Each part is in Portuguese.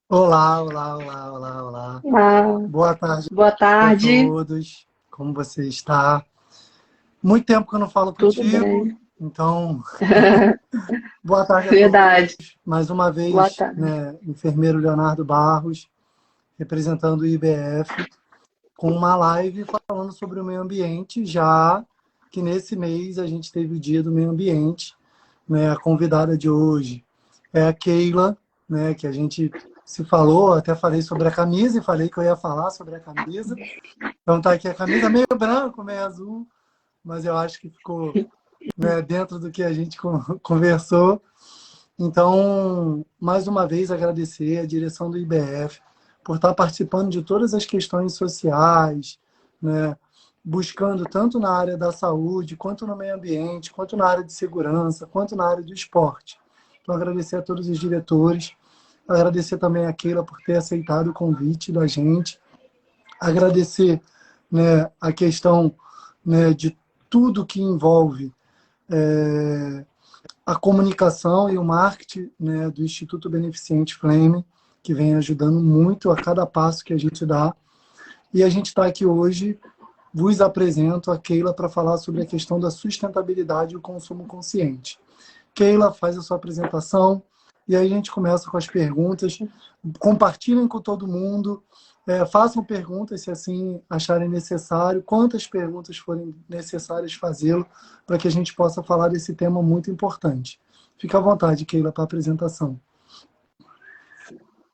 Olá, olá, olá, olá, olá. Ah, Boa tarde boa a tarde, todos. Como você está? Muito tempo que eu não falo tudo contigo, bem? então, boa tarde a todos. Verdade, Mais uma boa vez, tarde. né, enfermeiro Leonardo Barros, representando o IBF, com uma live falando sobre o meio ambiente, já que nesse mês a gente teve o Dia do Meio Ambiente, né? A convidada de hoje é a Keila, né, que a gente se falou, até falei sobre a camisa e falei que eu ia falar sobre a camisa. Então tá aqui a camisa meio branco, meio azul, mas eu acho que ficou, né, dentro do que a gente conversou. Então, mais uma vez, agradecer a direção do IBF por estar participando de todas as questões sociais, né, buscando tanto na área da saúde, quanto no meio ambiente, quanto na área de segurança, quanto na área do esporte. Então, agradecer a todos os diretores, agradecer também a Keila por ter aceitado o convite da gente, agradecer, né, a questão, né, de tudo que envolve a comunicação e o marketing, né, do Instituto Beneficente Flame, que vem ajudando muito a cada passo que a gente dá. E a gente está aqui hoje, vos apresento a Keila para falar sobre a questão da sustentabilidade e o consumo consciente. Keila, faz a sua apresentação e aí a gente começa com as perguntas. Compartilhem com todo mundo, façam perguntas se assim acharem necessário, quantas perguntas forem necessárias fazê-lo, para que a gente possa falar desse tema muito importante. Fica à vontade, Keila, para a apresentação.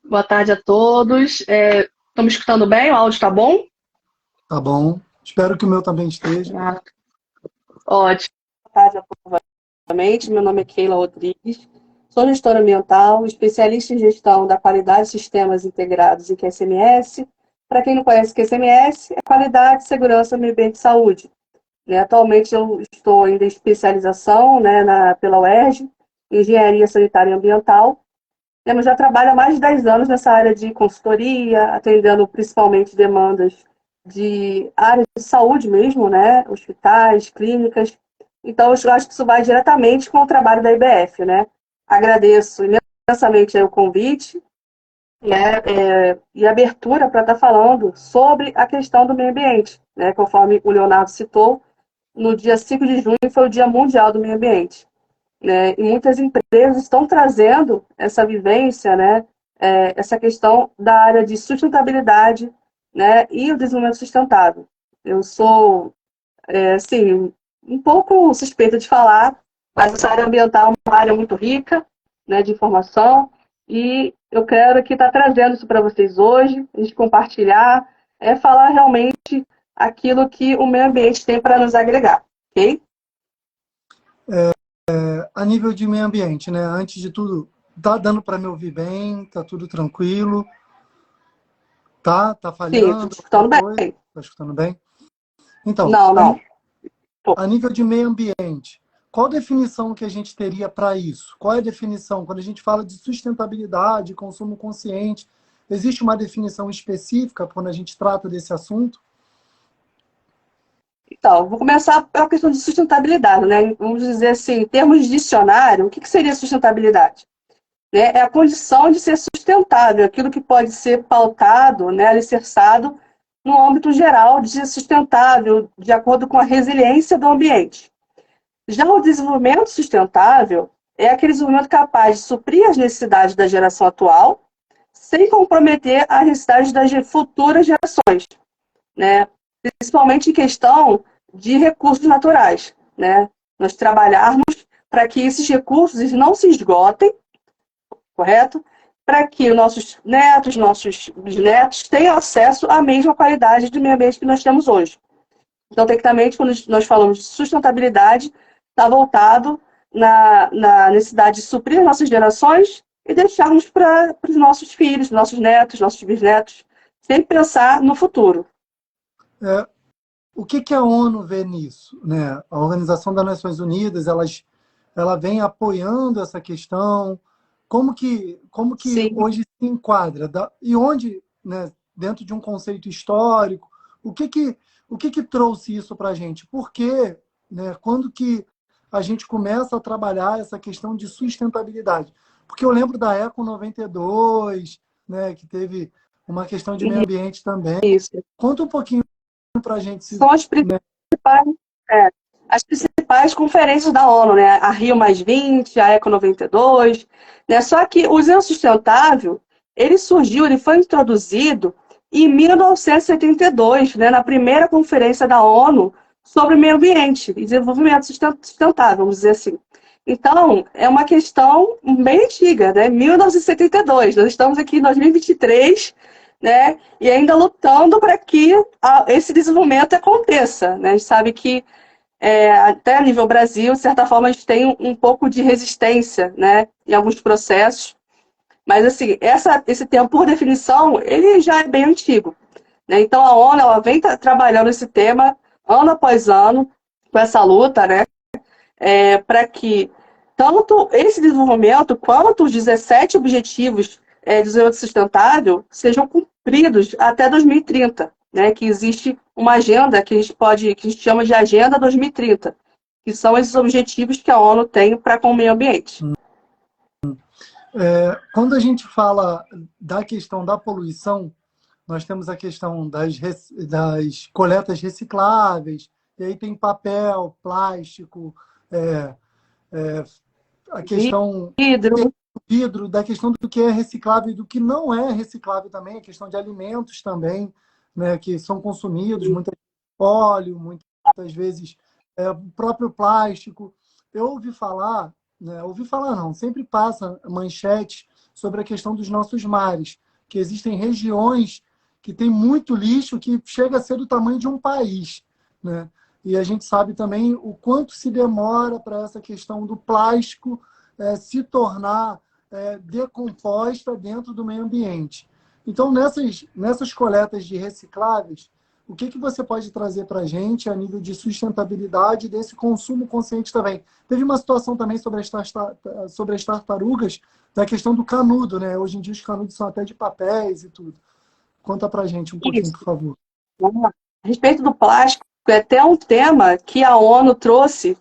Boa tarde a todos. Estão me escutando bem? O áudio está bom? Tá bom? Espero que o meu também esteja. Ah, ótimo. Boa tarde a todos novamente. Meu nome é Keila Rodrigues. Sou gestora ambiental, especialista em gestão da qualidade de sistemas integrados em QSMS. Para quem não conhece QSMS, é qualidade, segurança, meio ambiente e saúde. Né? Atualmente eu estou ainda em especialização, né, pela UERJ, em Engenharia Sanitária e Ambiental. Eu já trabalho há mais de 10 anos nessa área de consultoria, atendendo principalmente demandas de área de saúde mesmo, né? Hospitais, clínicas. Então, eu acho que isso vai diretamente com o trabalho da IBF, né? Agradeço imensamente o convite, né? E a abertura para estar falando sobre a questão do meio ambiente, né? Conforme o Leonardo citou, no dia 5 de junho foi o Dia Mundial do Meio Ambiente, né? E muitas empresas estão trazendo essa vivência, né? Essa questão da área de sustentabilidade, né? E o desenvolvimento sustentável. Eu sou, assim, um pouco suspeita de falar, mas essa área ambiental é uma área muito rica, né? De informação, e eu quero aqui estar trazendo isso para vocês hoje, a gente compartilhar, falar realmente aquilo que o meio ambiente tem para nos agregar, ok? A nível de meio ambiente, né? Antes de tudo, tá dando para me ouvir bem? Tá tudo tranquilo? Tá Sim, estou falhando te alguma escutando coisa? bem. Tá escutando bem? Então, Não, não. a nível de meio ambiente, qual a definição que a gente teria para isso? Qual é a definição? Quando a gente fala de sustentabilidade, consumo consciente, existe uma definição específica quando a gente trata desse assunto? Então, vou começar pela questão de sustentabilidade, né? Vamos dizer assim, em termos de dicionário, o que seria sustentabilidade? Né? É a condição de ser sustentável, aquilo que pode ser pautado, né, alicerçado no âmbito geral de ser sustentável, de acordo com a resiliência do ambiente. Já o desenvolvimento sustentável é aquele desenvolvimento capaz de suprir as necessidades da geração atual, sem comprometer as necessidades das futuras gerações, né? Principalmente em questão de recursos naturais, né? Nós trabalharmos para que esses recursos não se esgotem, correto? Para que os nossos netos, nossos bisnetos tenham acesso à mesma qualidade de meio ambiente que nós temos hoje. Então, tecnicamente, quando nós falamos de sustentabilidade, está voltado na necessidade de suprir as nossas gerações e deixarmos para os nossos filhos, nossos netos, nossos bisnetos, sempre pensar no futuro. É, o que a ONU vê nisso, né? A Organização das Nações Unidas, ela vem apoiando essa questão. Como que Sim. hoje se enquadra? E onde, né, dentro de um conceito histórico, o que que trouxe isso para a gente? Por quê? Né? Quando que a gente começa a trabalhar essa questão de sustentabilidade. Porque eu lembro da Eco 92, né, que teve uma questão de meio ambiente também. Isso. Conta um pouquinho para a gente. São as principais, é, as principais conferências da ONU, né? A Rio+20, a Eco 92, né? Só que o desenvolvimento sustentável, ele foi introduzido em 1972, né? Na primeira conferência da ONU sobre meio ambiente e desenvolvimento sustentável, vamos dizer assim. Então, é uma questão bem antiga, né? 1972, nós estamos aqui em 2023, né? E ainda lutando para que esse desenvolvimento aconteça, né? A gente sabe que até a nível Brasil, de certa forma, a gente tem um pouco de resistência, né? Em alguns processos, mas assim, esse tema, por definição, ele já é bem antigo, né? Então a ONU ela vem trabalhando esse tema ano após ano com essa luta, né? Para que tanto esse desenvolvimento quanto os 17 objetivos de desenvolvimento sustentável sejam cumpridos até 2030, né? Que existe uma agenda que a gente chama de Agenda 2030, que são esses objetivos que a ONU tem para com o meio ambiente. Quando a gente fala da questão da poluição, nós temos a questão das coletas recicláveis, e aí tem papel, plástico, a questão Vidro. vidro, da questão do que é reciclável e do que não é reciclável também, a questão de alimentos também, né, que são consumidos, muito óleo, muitas vezes o próprio plástico. Eu ouvi falar, né, ouvi falar não, sempre passa manchete sobre a questão dos nossos mares, que existem regiões que tem muito lixo que chega a ser do tamanho de um país, né? E a gente sabe também o quanto se demora para essa questão do plástico se tornar decomposta dentro do meio ambiente. Então, nessas coletas de recicláveis, o que você pode trazer para a gente a nível de sustentabilidade desse consumo consciente também? Teve uma situação também sobre as tartarugas, da questão do canudo, né? Hoje em dia os canudos são até de papéis e tudo. Conta para a gente um pouquinho, por favor. Vamos lá. A respeito do plástico, é até um tema que a ONU trouxe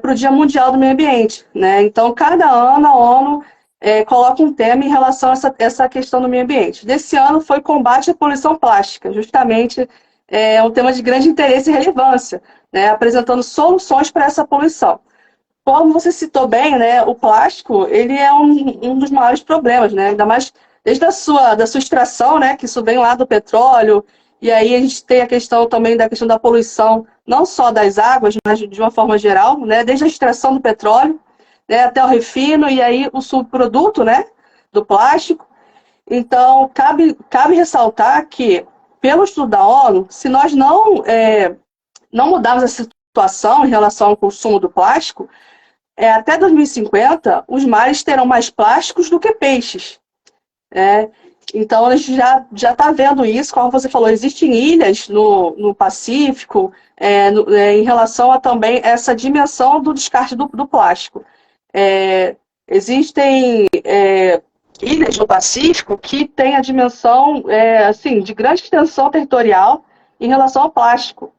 para o Dia Mundial do Meio Ambiente, né? Então, cada ano a ONU coloca um tema em relação a essa questão do meio ambiente. Desse ano foi combate à poluição plástica, justamente um tema de grande interesse e relevância, né? Apresentando soluções para essa poluição. Como você citou bem, né, o plástico ele é um dos maiores problemas, né? Ainda mais desde da sua extração, né, que isso vem lá do petróleo, e aí a gente tem a questão também da questão da poluição, não só das águas, mas de uma forma geral, né, desde a extração do petróleo, né, até o refino, e aí o subproduto, né, do plástico. Então, cabe ressaltar que, pelo estudo da ONU, se nós não mudarmos a situação em relação ao consumo do plástico, até 2050, os mares terão mais plásticos do que peixes. Então, a gente já está vendo isso, como você falou, existem ilhas no Pacífico em relação a também essa dimensão do descarte do plástico. Existem ilhas no Pacífico que têm a dimensão assim, de grande extensão territorial em relação ao plástico.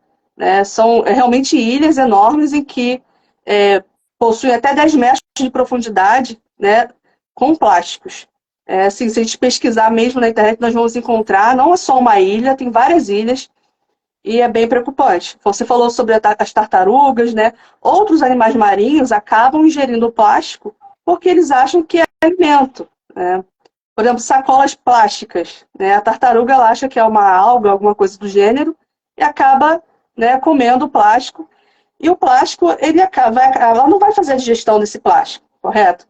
São realmente ilhas enormes em que possuem até 10 metros de profundidade, né, com plásticos. Assim, se a gente pesquisar mesmo na internet, nós vamos encontrar, não é só uma ilha, tem várias ilhas, e é bem preocupante. Você falou sobre as tartarugas, né? Outros animais marinhos acabam ingerindo plástico porque eles acham que é alimento, né? Por exemplo, sacolas plásticas, né? A tartaruga ela acha que é uma alga, alguma coisa do gênero, e acaba, né, comendo o plástico. E o plástico, ela não vai fazer a digestão desse plástico, correto?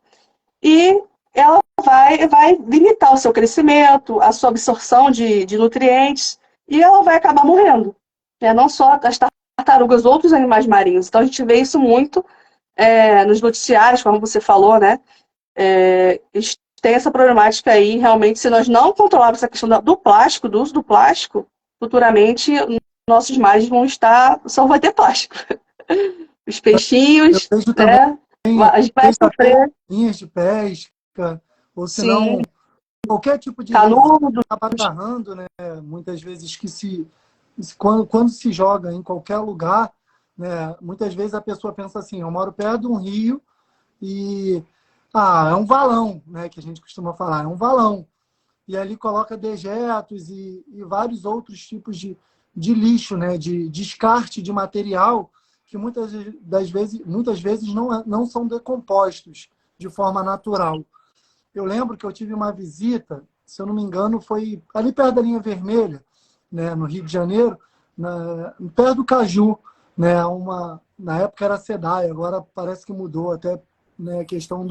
E ela vai limitar o seu crescimento, a sua absorção de nutrientes, e ela vai acabar morrendo. Não só as tartarugas, outros animais marinhos. Então a gente vê isso muito nos noticiários, como você falou, né? A gente tem essa problemática aí, realmente, se nós não controlarmos essa questão do plástico, do uso do plástico, futuramente nossos mares só vai ter plástico. Os peixinhos, né? A gente vai sofrer. Linhas de pesca, ou senão Sim. qualquer tipo de canudo, acaba agarrando, né? Muitas vezes quando se joga em qualquer lugar, né? Muitas vezes a pessoa pensa assim, eu moro perto de um rio e é um valão, né, que a gente costuma falar, é um valão. E ali coloca dejetos e vários outros tipos de lixo, né, de descarte de material que muitas vezes não são decompostos de forma natural. Eu lembro que eu tive uma visita, se eu não me engano, foi ali perto da linha vermelha, né, no Rio de Janeiro, perto do Caju, né, na época era a SEDAI, agora parece que mudou até, né, a questão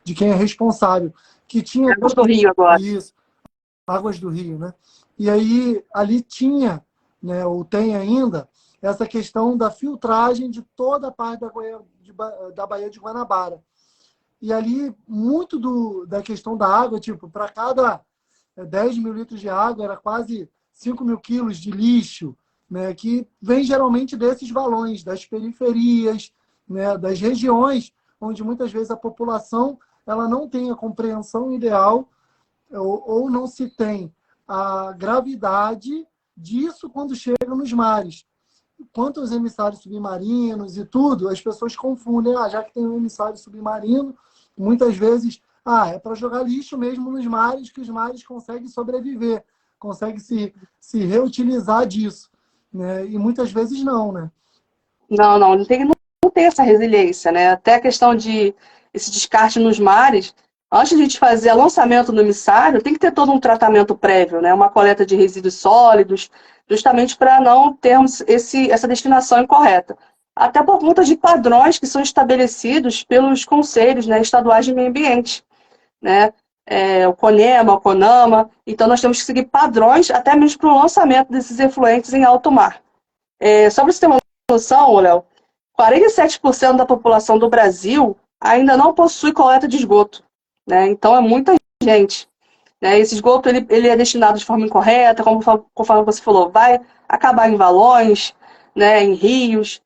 de quem é responsável, que tinha Águas do Rio agora. isso, Águas do Rio, né? E aí ali tinha, né, ou tem ainda, essa questão da filtragem de toda a parte da Baía de Guanabara. E ali, muito da questão da água, tipo, para cada 10 mil litros de água, era quase 5 mil quilos de lixo, né, que vem geralmente desses valões, das periferias, né, das regiões, onde muitas vezes a população ela não tem a compreensão ideal ou não se tem a gravidade disso quando chega nos mares. Quanto aos emissários submarinos e tudo, as pessoas confundem, já que tem um emissário submarino, muitas vezes, é para jogar lixo mesmo nos mares, que os mares conseguem sobreviver, conseguem se reutilizar disso, né? E muitas vezes não, né? Não tem essa resiliência, né? Até a questão de esse descarte nos mares, antes de a gente fazer lançamento no emissário, tem que ter todo um tratamento prévio, né? Uma coleta de resíduos sólidos, justamente para não termos essa destinação incorreta. Até por conta de padrões que são estabelecidos pelos conselhos, né, estaduais de meio ambiente, né? O CONEMA, o CONAMA. Então, nós temos que seguir padrões até mesmo para o lançamento desses efluentes em alto mar. Só para você ter uma noção, Léo, 47% da população do Brasil ainda não possui coleta de esgoto, né? Então, é muita gente, né? Esse esgoto ele é destinado de forma incorreta, conforme você falou, vai acabar em valões, né, em rios.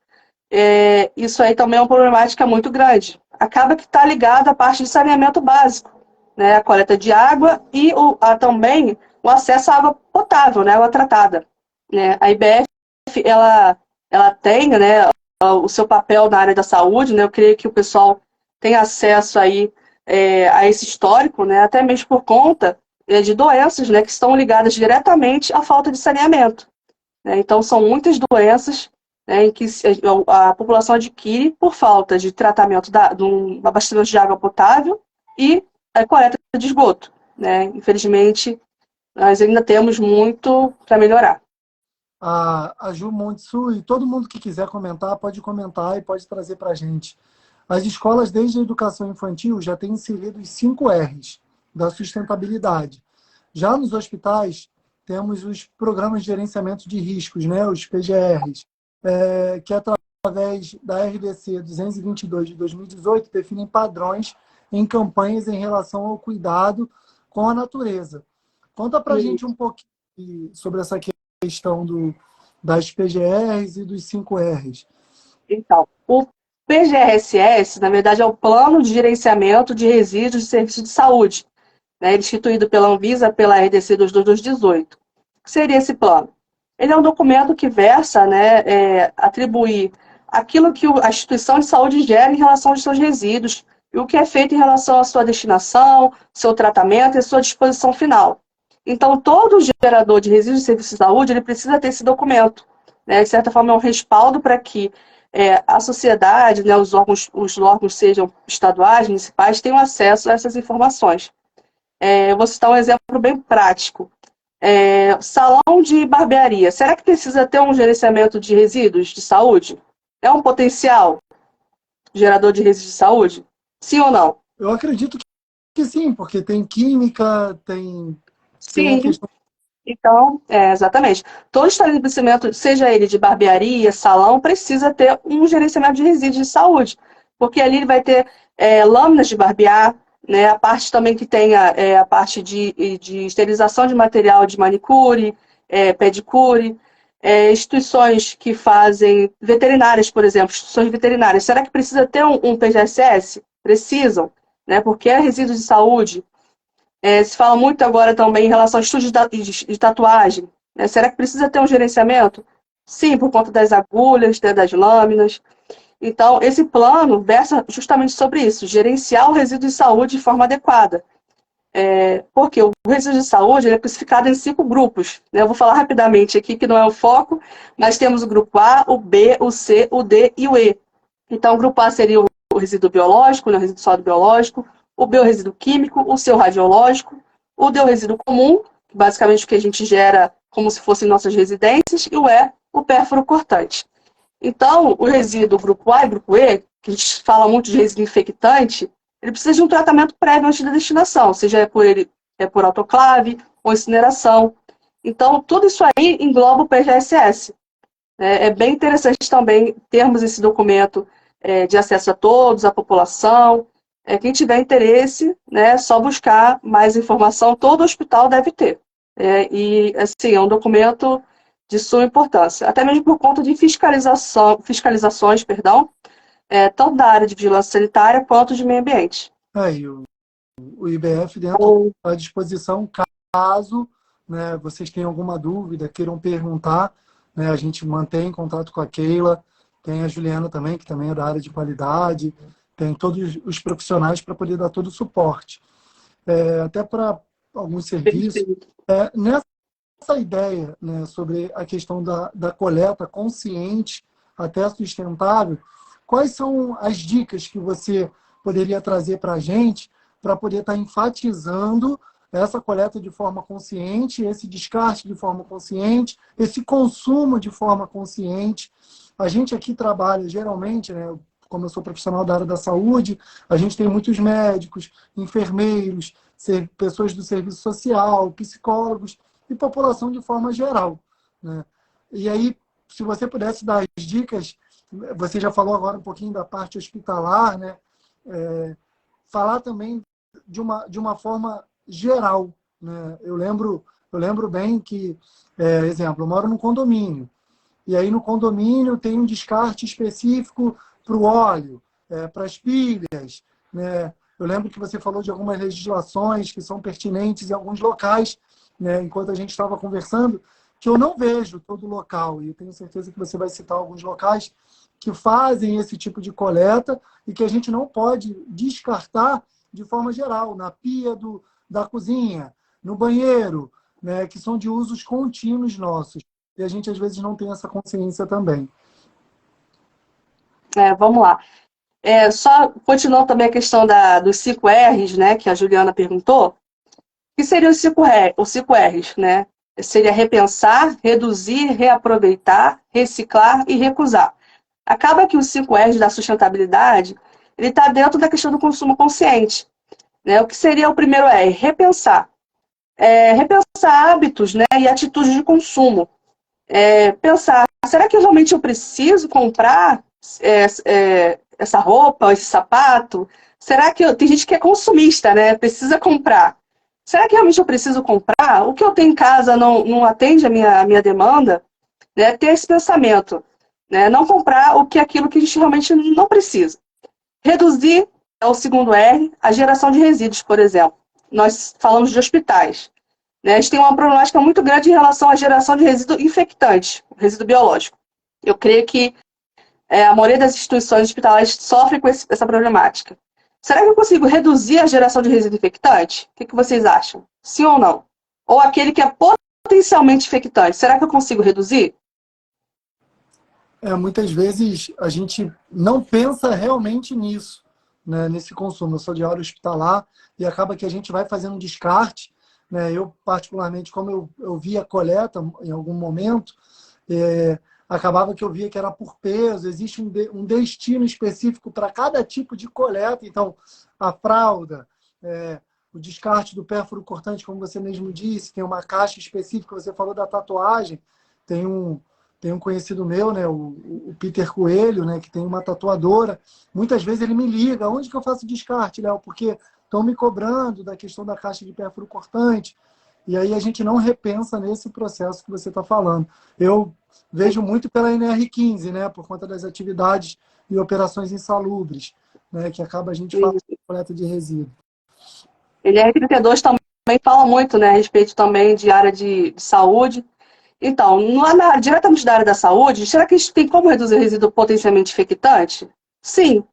Isso aí também é uma problemática muito grande. Acaba que está ligado à parte de saneamento básico, né, a coleta de água e também o acesso à água potável, né, água tratada, né? A IBF ela tem, né, o seu papel na área da saúde, né? Eu creio que o pessoal tem acesso aí a esse histórico, né, até mesmo por conta de doenças, né, que estão ligadas diretamente à falta de saneamento, né? Então são muitas doenças, né, em que a população adquire por falta de tratamento de um abastecimento de água potável e a coleta de esgoto, né? Infelizmente, nós ainda temos muito para melhorar. A Ju Montsu e todo mundo que quiser comentar, pode comentar e pode trazer para a gente. As escolas, desde a educação infantil, já têm inserido os 5 R's da sustentabilidade. Já nos hospitais, temos os programas de gerenciamento de riscos, né, os PGRs, que através da RDC 222 de 2018 definem padrões em campanhas em relação ao cuidado com a natureza. Conta para a gente um pouquinho sobre essa questão das PGRs e dos 5 R's. Então, o PGRSS, na verdade, é o Plano de Gerenciamento de Resíduos de Serviços de Saúde, né, instituído pela Anvisa, pela RDC 22218. O que seria esse plano? Ele é um documento que versa, né, atribuir aquilo que a instituição de saúde gera em relação aos seus resíduos e o que é feito em relação à sua destinação, seu tratamento e sua disposição final. Então, todo gerador de resíduos de serviço de saúde ele precisa ter esse documento, né? De certa forma, é um respaldo para que a sociedade, né, os órgãos sejam estaduais, municipais, tenham acesso a essas informações. Eu vou citar um exemplo bem prático. Salão de barbearia. Será que precisa ter um gerenciamento de resíduos de saúde? É um potencial gerador de resíduos de saúde? Sim ou não? Eu acredito que sim, porque tem química, tem a Sim. questão. Então, exatamente. Todo estabelecimento, seja ele de barbearia, salão, precisa ter um gerenciamento de resíduos de saúde, porque ali ele vai ter lâminas de barbear, né, a parte também que tem a parte de esterilização de material de manicure, pedicure, instituições que fazem veterinárias, por exemplo, instituições veterinárias. Será que precisa ter um PGSS? Precisam, né, porque é resíduo de saúde. Se fala muito agora também em relação a estúdios de tatuagem, né? Será que precisa ter um gerenciamento? Sim, por conta das agulhas, né, das lâminas. Então, esse plano versa justamente sobre isso, gerenciar o resíduo de saúde de forma adequada. Porque o resíduo de saúde ele é classificado em 5 grupos, né? Eu vou falar rapidamente aqui, que não é o foco, mas temos o grupo A, o B, o C, o D e o E. Então, o grupo A seria o resíduo biológico, né, o resíduo sólido biológico, o B, o resíduo químico, o C, o radiológico, o D, o resíduo comum, basicamente o que a gente gera como se fossem nossas residências, e o E, o pérfuro cortante. Então, o resíduo grupo A e grupo E, que a gente fala muito de resíduo infectante, ele precisa de um tratamento prévio antes da destinação, seja por autoclave ou incineração. Então, tudo isso aí engloba o PGSS. É bem interessante também termos esse documento de acesso a todos, à população. Quem tiver interesse, né, é só buscar mais informação, todo hospital deve ter. E, assim, é um documento de suma importância, até mesmo por conta de fiscalizações, perdão, tanto da área de vigilância sanitária quanto de meio ambiente. E o IBF dentro à disposição, caso, né, vocês tenham alguma dúvida, queiram perguntar, né, a gente mantém contato com a Keila, tem a Juliana também, que também é da área de qualidade, tem todos os profissionais para poder dar todo o suporte. Até para alguns serviços. Nessa ideia, né, sobre a questão da coleta consciente até sustentável, quais são as dicas que você poderia trazer para a gente para poder estar enfatizando essa coleta de forma consciente, esse descarte de forma consciente, esse consumo de forma consciente? A gente aqui trabalha, geralmente, né, como eu sou profissional da área da saúde, a gente tem muitos médicos, enfermeiros, pessoas do serviço social, psicólogos e população de forma geral, né? E aí, se você pudesse dar as dicas, você já falou agora um pouquinho da parte hospitalar, né? Falar também de uma forma geral, né? Eu lembro bem que, exemplo, eu moro num condomínio, e aí no condomínio tem um descarte específico para o óleo, para as pilhas, né? Eu lembro que você falou de algumas legislações que são pertinentes em alguns locais, né, enquanto a gente estava conversando, que eu não vejo todo local, e tenho certeza que você vai citar alguns locais que fazem esse tipo de coleta e que a gente não pode descartar de forma geral, na pia da cozinha, no banheiro, né, que são de usos contínuos nossos. E a gente, às vezes, não tem essa consciência também. Vamos lá. Só continuando também a questão dos 5 R's, né, que a Juliana perguntou. O que seriam os 5 R's, né? Seria repensar, reduzir, reaproveitar, reciclar e recusar. Acaba que os 5 R's da sustentabilidade, ele está dentro da questão do consumo consciente, né? O que seria o primeiro R? Repensar. Repensar hábitos, né, e atitudes de consumo. Pensar, será que realmente eu preciso comprar essa roupa, esse sapato? Será que tem gente que é consumista, né? Precisa comprar. Será que realmente eu preciso comprar? O que eu tenho em casa não atende a minha demanda? Né? Ter esse pensamento. Né? Não comprar aquilo que a gente realmente não precisa. Reduzir é o segundo R, a geração de resíduos, por exemplo. Nós falamos de hospitais. Né? A gente tem uma problemática muito grande em relação à geração de resíduo infectante, resíduo biológico. Eu creio que a maioria das instituições hospitalares sofre com essa problemática. Será que eu consigo reduzir a geração de resíduo infectante? O que vocês acham? Sim ou não? Ou aquele que é potencialmente infectante, será que eu consigo reduzir? Muitas vezes a gente não pensa realmente nisso, né, nesse consumo. Eu sou de área hospitalar e acaba que a gente vai fazendo um descarte, né? Eu, particularmente, como eu via a coleta em algum momento, acabava que eu via que era por peso, existe um destino específico para cada tipo de coleta. Então, a fralda, o descarte do pérfuro cortante, como você mesmo disse, tem uma caixa específica. Você falou da tatuagem, tem um conhecido meu, né, o Peter Coelho, né, que tem uma tatuadora. Muitas vezes ele me liga: onde que eu faço descarte, Léo? Porque estão me cobrando da questão da caixa de pérfuro cortante. E aí a gente não repensa nesse processo que você está falando. Eu vejo muito pela NR15, né, por conta das atividades e operações insalubres, né, que acaba a gente falando de coleta de resíduo. NR32 também fala muito, né, a respeito também de área de saúde. Então, diretamente da área da saúde, será que a gente tem como reduzir o resíduo potencialmente infectante? Sim.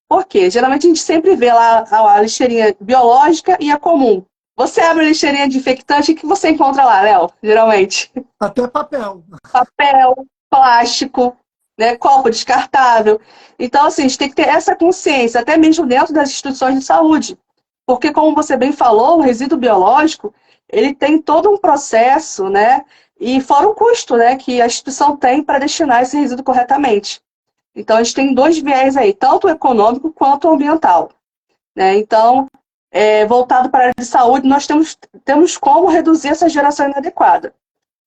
Por quê? Geralmente a gente sempre vê lá a lixeirinha biológica e a comum. Você abre a lixeirinha de infectante, o que você encontra lá, Léo? Geralmente. Até papel. Papel, plástico, né, copo descartável. Então, assim, a gente tem que ter essa consciência, até mesmo dentro das instituições de saúde. Porque, como você bem falou, o resíduo biológico, ele tem todo um processo, né, e fora o custo, né, que a instituição tem para destinar esse resíduo corretamente. Então, a gente tem dois viés aí, tanto o econômico quanto o ambiental, né? Então, voltado para a área de saúde, nós temos como reduzir essa geração inadequada.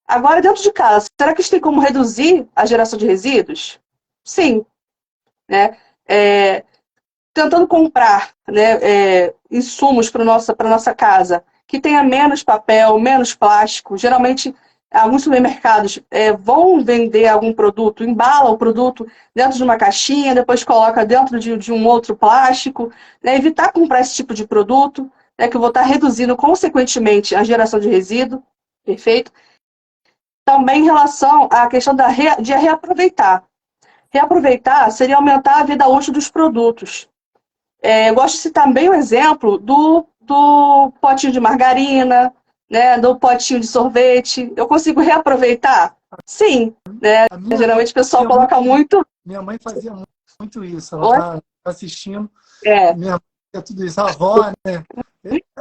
Agora, dentro de casa, será que a gente tem como reduzir a geração de resíduos? Sim, né? Tentando comprar, né, insumos para nossa casa que tenha menos papel, menos plástico. Geralmente, alguns supermercados vão vender algum produto, embala o produto dentro de uma caixinha, depois coloca dentro de um outro plástico, né? Evitar comprar esse tipo de produto, né, que eu vou estar reduzindo, consequentemente, a geração de resíduo, perfeito? Também em relação à questão de reaproveitar. Reaproveitar seria aumentar a vida útil dos produtos. Eu gosto de citar bem o exemplo do potinho de margarina, né, do potinho de sorvete. Eu consigo reaproveitar? Sim. Né? A minha mãe Geralmente o pessoal fazia coloca muito. minha mãe fazia muito isso. Ela está assistindo. É. Minha mãe fazia tudo isso. A avó, né?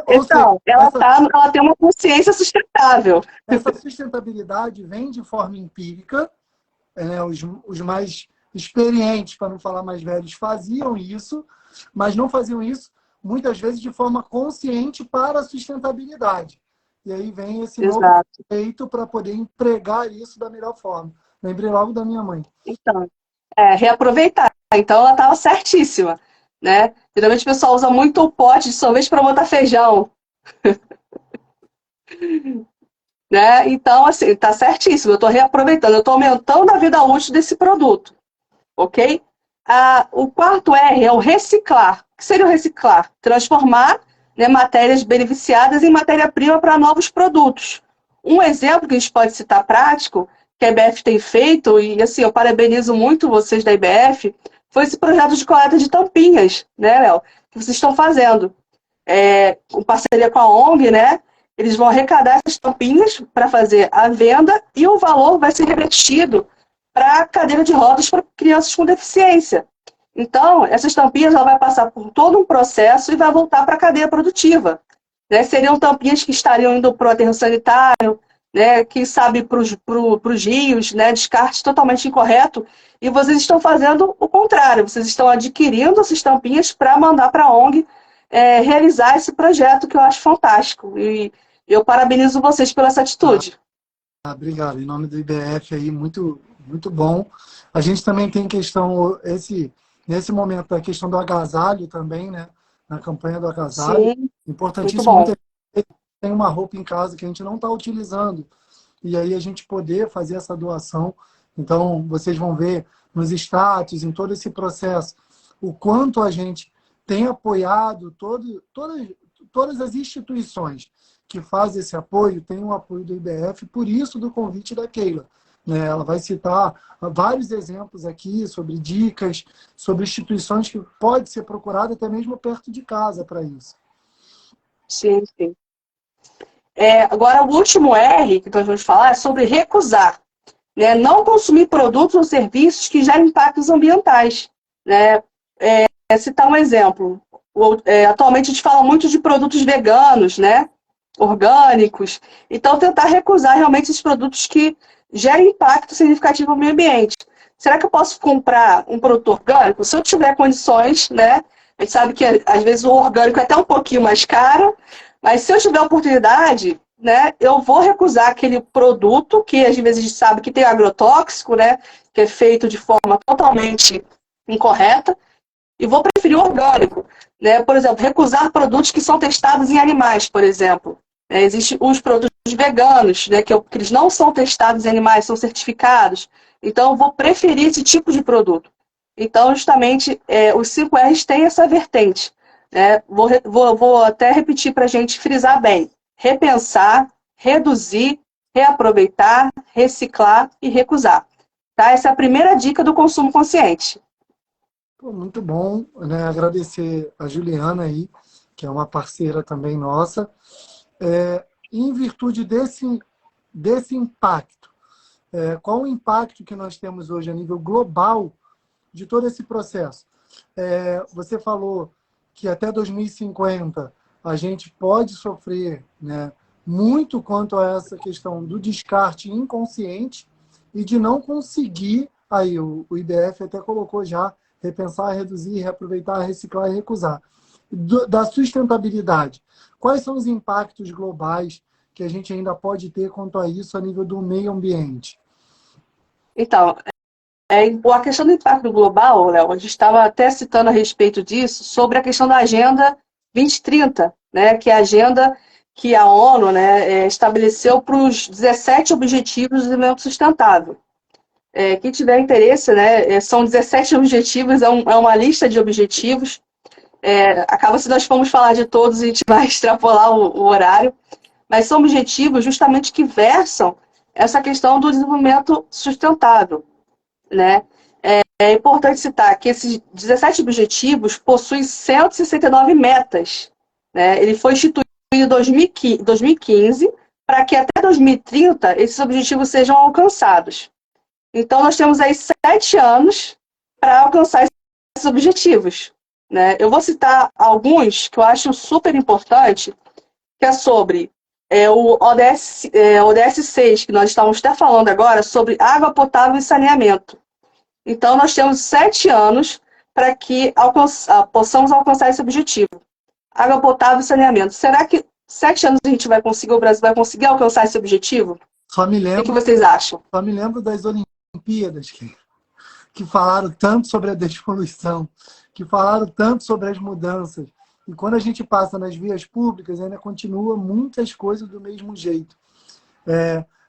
Ou seja, Então, ela tem uma consciência sustentável. essa sustentabilidade vem de forma empírica. Os mais experientes, para não falar mais velhos, faziam isso, mas não faziam isso muitas vezes de forma consciente para a sustentabilidade. E aí vem esse novo conceito para poder empregar isso da melhor forma. Lembrei logo da minha mãe. Então, reaproveitar. Então, ela estava certíssima, né? Geralmente o pessoal usa muito o pote de sorvete para botar feijão. Né? Então, assim, está certíssimo. Eu estou reaproveitando, eu estou aumentando a vida útil desse produto, ok? O quarto R é o reciclar. O que seria o reciclar? Transformar, né, matérias beneficiadas em matéria-prima para novos produtos. Um exemplo que a gente pode citar prático, que a IBF tem feito, e assim, eu parabenizo muito vocês da IBF, foi esse projeto de coleta de tampinhas, né, Léo? Que vocês estão fazendo. Em parceria com a ONG, né? Eles vão arrecadar essas tampinhas para fazer a venda e o valor vai ser revertido para a cadeira de rodas para crianças com deficiência. Então, essas tampinhas ela vai passar por todo um processo e vai voltar para a cadeia produtiva. Né? Seriam tampinhas que estariam indo para o aterro sanitário, né? Quem sabe para os rios, né? Descarte totalmente incorreto. E vocês estão fazendo o contrário, vocês estão adquirindo essas tampinhas para mandar para a ONG realizar esse projeto que eu acho fantástico. E eu parabenizo vocês pela essa atitude. Obrigado. Em nome do IBF aí, muito, muito bom. A gente também tem questão, nesse momento, a questão do agasalho também, né? Na campanha do agasalho. Sim, importantíssimo. Muita gente tem uma roupa em casa que a gente não está utilizando. E aí a gente poder fazer essa doação. Então, vocês vão ver nos status, em todo esse processo, o quanto a gente tem apoiado todas as instituições que fazem esse apoio, tem o apoio do IBF, por isso do convite da Keila. Né? Ela vai citar vários exemplos aqui sobre dicas, sobre instituições que pode ser procurada até mesmo perto de casa para isso. Sim, sim. Agora, o último R que nós vamos falar é sobre recusar. Né? Não consumir produtos ou serviços que gerem impactos ambientais. Né? Citar um exemplo. Atualmente a gente fala muito de produtos veganos, né? Orgânicos. Então, tentar recusar realmente esses produtos que gerem impacto significativo ao meio ambiente. Será que eu posso comprar um produto orgânico? Se eu tiver condições, né? A gente sabe que às vezes o orgânico é até um pouquinho mais caro, mas se eu tiver oportunidade, né, eu vou recusar aquele produto que às vezes a gente sabe que tem agrotóxico, né? Que é feito de forma totalmente incorreta, e vou preferir o orgânico. Né? Por exemplo, recusar produtos que são testados em animais, por exemplo. Existem os produtos veganos, né, que eles não são testados em animais, são certificados. Então, eu vou preferir esse tipo de produto. Então, justamente, os 5 R's têm essa vertente. Né? Vou até repetir para a gente frisar bem. Repensar, reduzir, reaproveitar, reciclar e recusar. Tá? Essa é a primeira dica do consumo consciente. Pô, muito bom, né? Agradecer a Juliana aí, que é uma parceira também nossa. Em virtude desse impacto, qual o impacto que nós temos hoje a nível global de todo esse processo? Você falou que até 2050 a gente pode sofrer, né, muito quanto a essa questão do descarte inconsciente e de não conseguir, aí o IBF até colocou já, repensar, reduzir, reaproveitar, reciclar e recusar. Da sustentabilidade, quais são os impactos globais que a gente ainda pode ter quanto a isso a nível do meio ambiente? Então, a questão do impacto global, Léo, a gente estava até citando a respeito disso, sobre a questão da Agenda 2030, né, que é a agenda que a ONU, né, estabeleceu para os 17 Objetivos de Desenvolvimento Sustentável. Quem tiver interesse, né, são 17 objetivos, é uma lista de objetivos. Acaba se nós formos falar de todos, a gente vai extrapolar o horário, mas são objetivos justamente que versam essa questão do desenvolvimento sustentável, né? É importante citar que esses 17 objetivos possuem 169 metas, né? Ele foi instituído em 2015 para que até 2030 esses objetivos sejam alcançados. Então, nós temos aí 7 anos para alcançar esses objetivos, né? Eu vou citar alguns que eu acho super importante, que é sobre o ODS 6, que nós estamos até falando agora, sobre água potável e saneamento. Então, nós temos 7 anos para que possamos alcançar esse objetivo. Água potável e saneamento. Será que 7 anos a gente vai conseguir, o Brasil vai conseguir alcançar esse objetivo? Só me O que lembro, vocês acham? só me lembro das Olimpíadas que falaram tanto sobre a despoluição, que falaram tanto sobre as mudanças. E quando a gente passa nas vias públicas, ainda continua muitas coisas do mesmo jeito.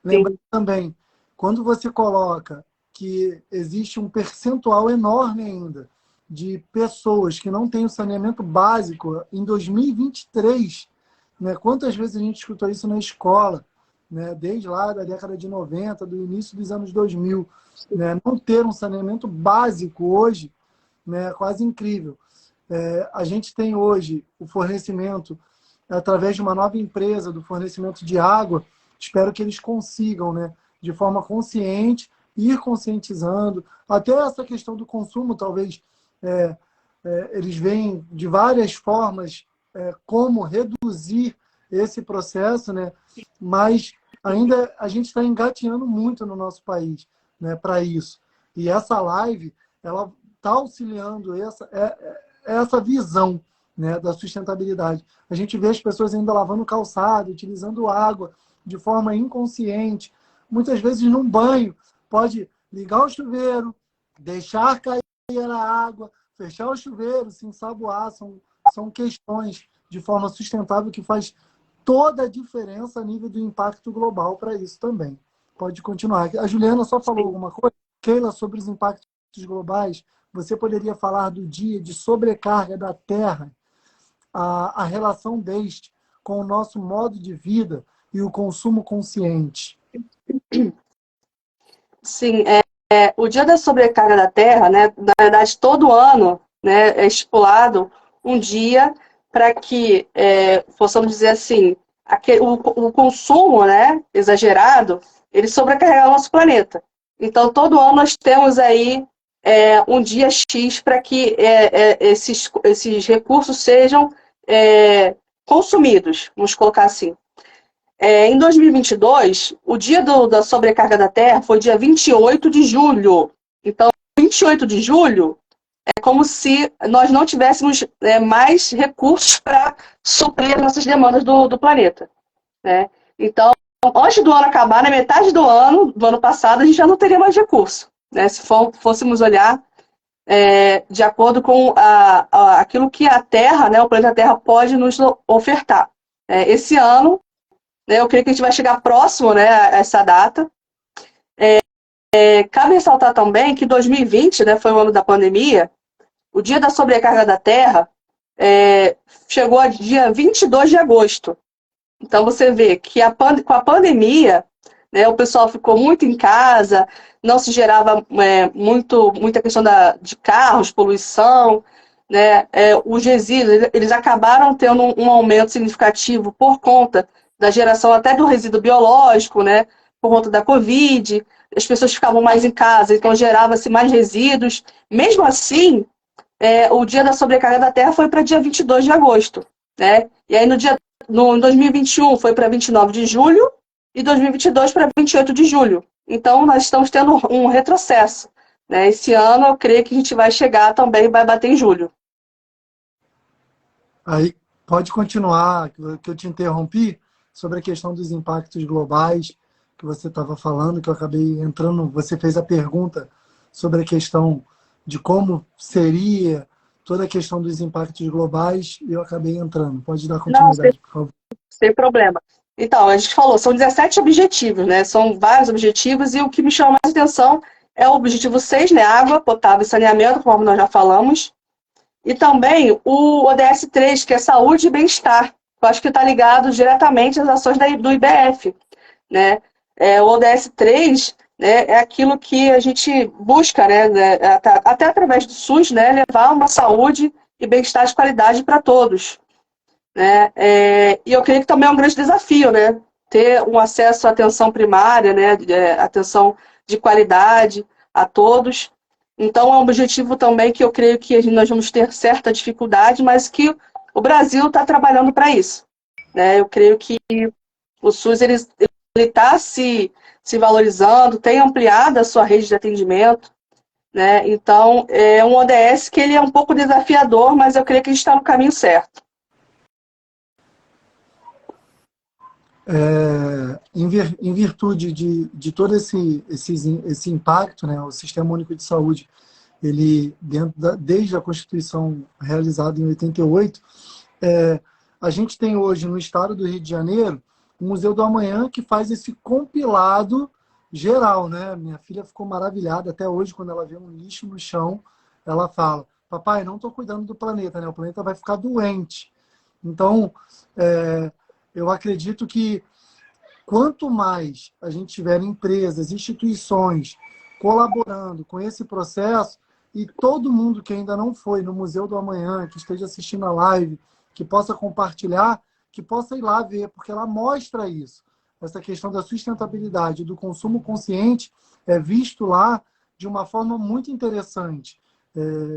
Lembrando também, quando você coloca que existe um percentual enorme ainda de pessoas que não têm o saneamento básico em 2023, né? Quantas vezes a gente escutou isso na escola, né? Desde lá da década de 90, do início dos anos 2000, né? Não ter um saneamento básico hoje, né? É quase incrível. A gente tem hoje o fornecimento através de uma nova empresa do fornecimento de água. Espero que eles consigam, né, de forma consciente, ir conscientizando. Até essa questão do consumo, talvez eles veem de várias formas como reduzir esse processo, né? Mas ainda a gente está engatinhando muito no nosso país, né, para isso. E essa live, ela está auxiliando essa visão, né, da sustentabilidade. A gente vê as pessoas ainda lavando calçado, utilizando água de forma inconsciente. Muitas vezes num banho, pode ligar o chuveiro, deixar cair a água, fechar o chuveiro, se ensaboar. São questões de forma sustentável que faz toda a diferença a nível do impacto global para isso também. Pode continuar. A Juliana só falou alguma coisa, Keila, sobre os impactos globais. Você poderia falar do dia de sobrecarga da Terra, a relação deste com o nosso modo de vida e o consumo consciente? Sim, o Dia da Sobrecarga da Terra, né, na verdade, todo ano, né, é estipulado um dia para que, possamos dizer assim, o consumo, né, exagerado, ele sobrecarrega o nosso planeta. Então, todo ano nós temos aí um dia X para que esses recursos sejam consumidos, vamos colocar assim. Em 2022, o dia da sobrecarga da Terra foi dia 28 de julho. Então, 28 de julho é como se nós não tivéssemos mais recursos para suprir as nossas demandas do planeta, né? Então, antes do ano acabar, na metade do ano passado, a gente já não teria mais recurso, né? Se fôssemos olhar de acordo com aquilo que a Terra, né, o planeta Terra pode nos ofertar. Esse ano, eu creio que a gente vai chegar próximo, né, a essa data. Cabe ressaltar também que 2020, né, foi o ano da pandemia. O dia da sobrecarga da Terra chegou a dia 22 de agosto. Então, você vê que com a pandemia, né? O pessoal ficou muito em casa, não se gerava muita questão de carros, poluição, né? Os resíduos, eles acabaram tendo um aumento significativo por conta da geração até do resíduo biológico, né? Por conta da Covid, as pessoas ficavam mais em casa, então gerava-se mais resíduos. Mesmo assim, o dia da sobrecarga da Terra foi para dia 22 de agosto, né? E aí em 2021 foi para 29 de julho e 2022 para 28 de julho. Então nós estamos tendo um retrocesso, né? Esse ano eu creio que a gente vai chegar também, vai bater em julho. Aí pode continuar, que eu te interrompi, sobre a questão dos impactos globais que você estava falando, que eu acabei entrando, você fez a pergunta sobre a questão de como seria toda a questão dos impactos globais e eu acabei entrando. Pode dar Não, continuidade, por favor. sem problema. Então, a gente falou, são 17 objetivos, né? São vários objetivos e o que me chama mais atenção é o objetivo 6, né? Água, potável e saneamento, como nós já falamos. E também o ODS 3, que é saúde e bem-estar. Eu acho que está ligado diretamente às ações do IBF, né? O ODS 3, né, é aquilo que a gente busca, né, até através do SUS, né, levar uma saúde e bem-estar de qualidade para todos, né? E eu creio que também é um grande desafio, né? Ter um acesso à atenção primária, né? Atenção de qualidade a todos. Então, é um objetivo também que eu creio que nós vamos ter certa dificuldade, mas que o Brasil está trabalhando para isso, né? Eu creio que o SUS ele está se valorizando, tem ampliado a sua rede de atendimento, né? Então, é um ODS que ele é um pouco desafiador, mas eu creio que a gente está no caminho certo. Em virtude de todo esse impacto, né, o Sistema Único de Saúde, ele desde a Constituição realizada em 88, a gente tem hoje no estado do Rio de Janeiro o Museu do Amanhã que faz esse compilado geral, né? Minha filha ficou maravilhada até hoje quando ela vê um lixo no chão, ela fala: papai, não estou cuidando do planeta, né? O planeta vai ficar doente. Então, eu acredito que quanto mais a gente tiver empresas, instituições colaborando com esse processo, e todo mundo que ainda não foi no Museu do Amanhã, que esteja assistindo a live, que possa compartilhar, que possa ir lá ver, porque ela mostra isso. Essa questão da sustentabilidade, do consumo consciente, é visto lá de uma forma muito interessante.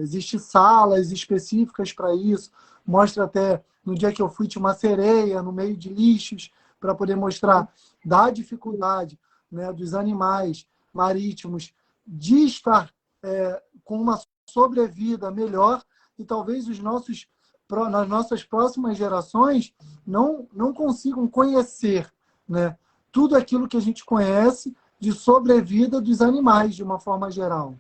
Existem salas específicas para isso. Mostra até, no dia que eu fui, tinha uma sereia no meio de lixos, para poder mostrar da dificuldade, né, dos animais marítimos de estar com uma sobrevida melhor e talvez nas nossas próximas gerações não consigam conhecer, né, tudo aquilo que a gente conhece de sobrevida dos animais de uma forma geral.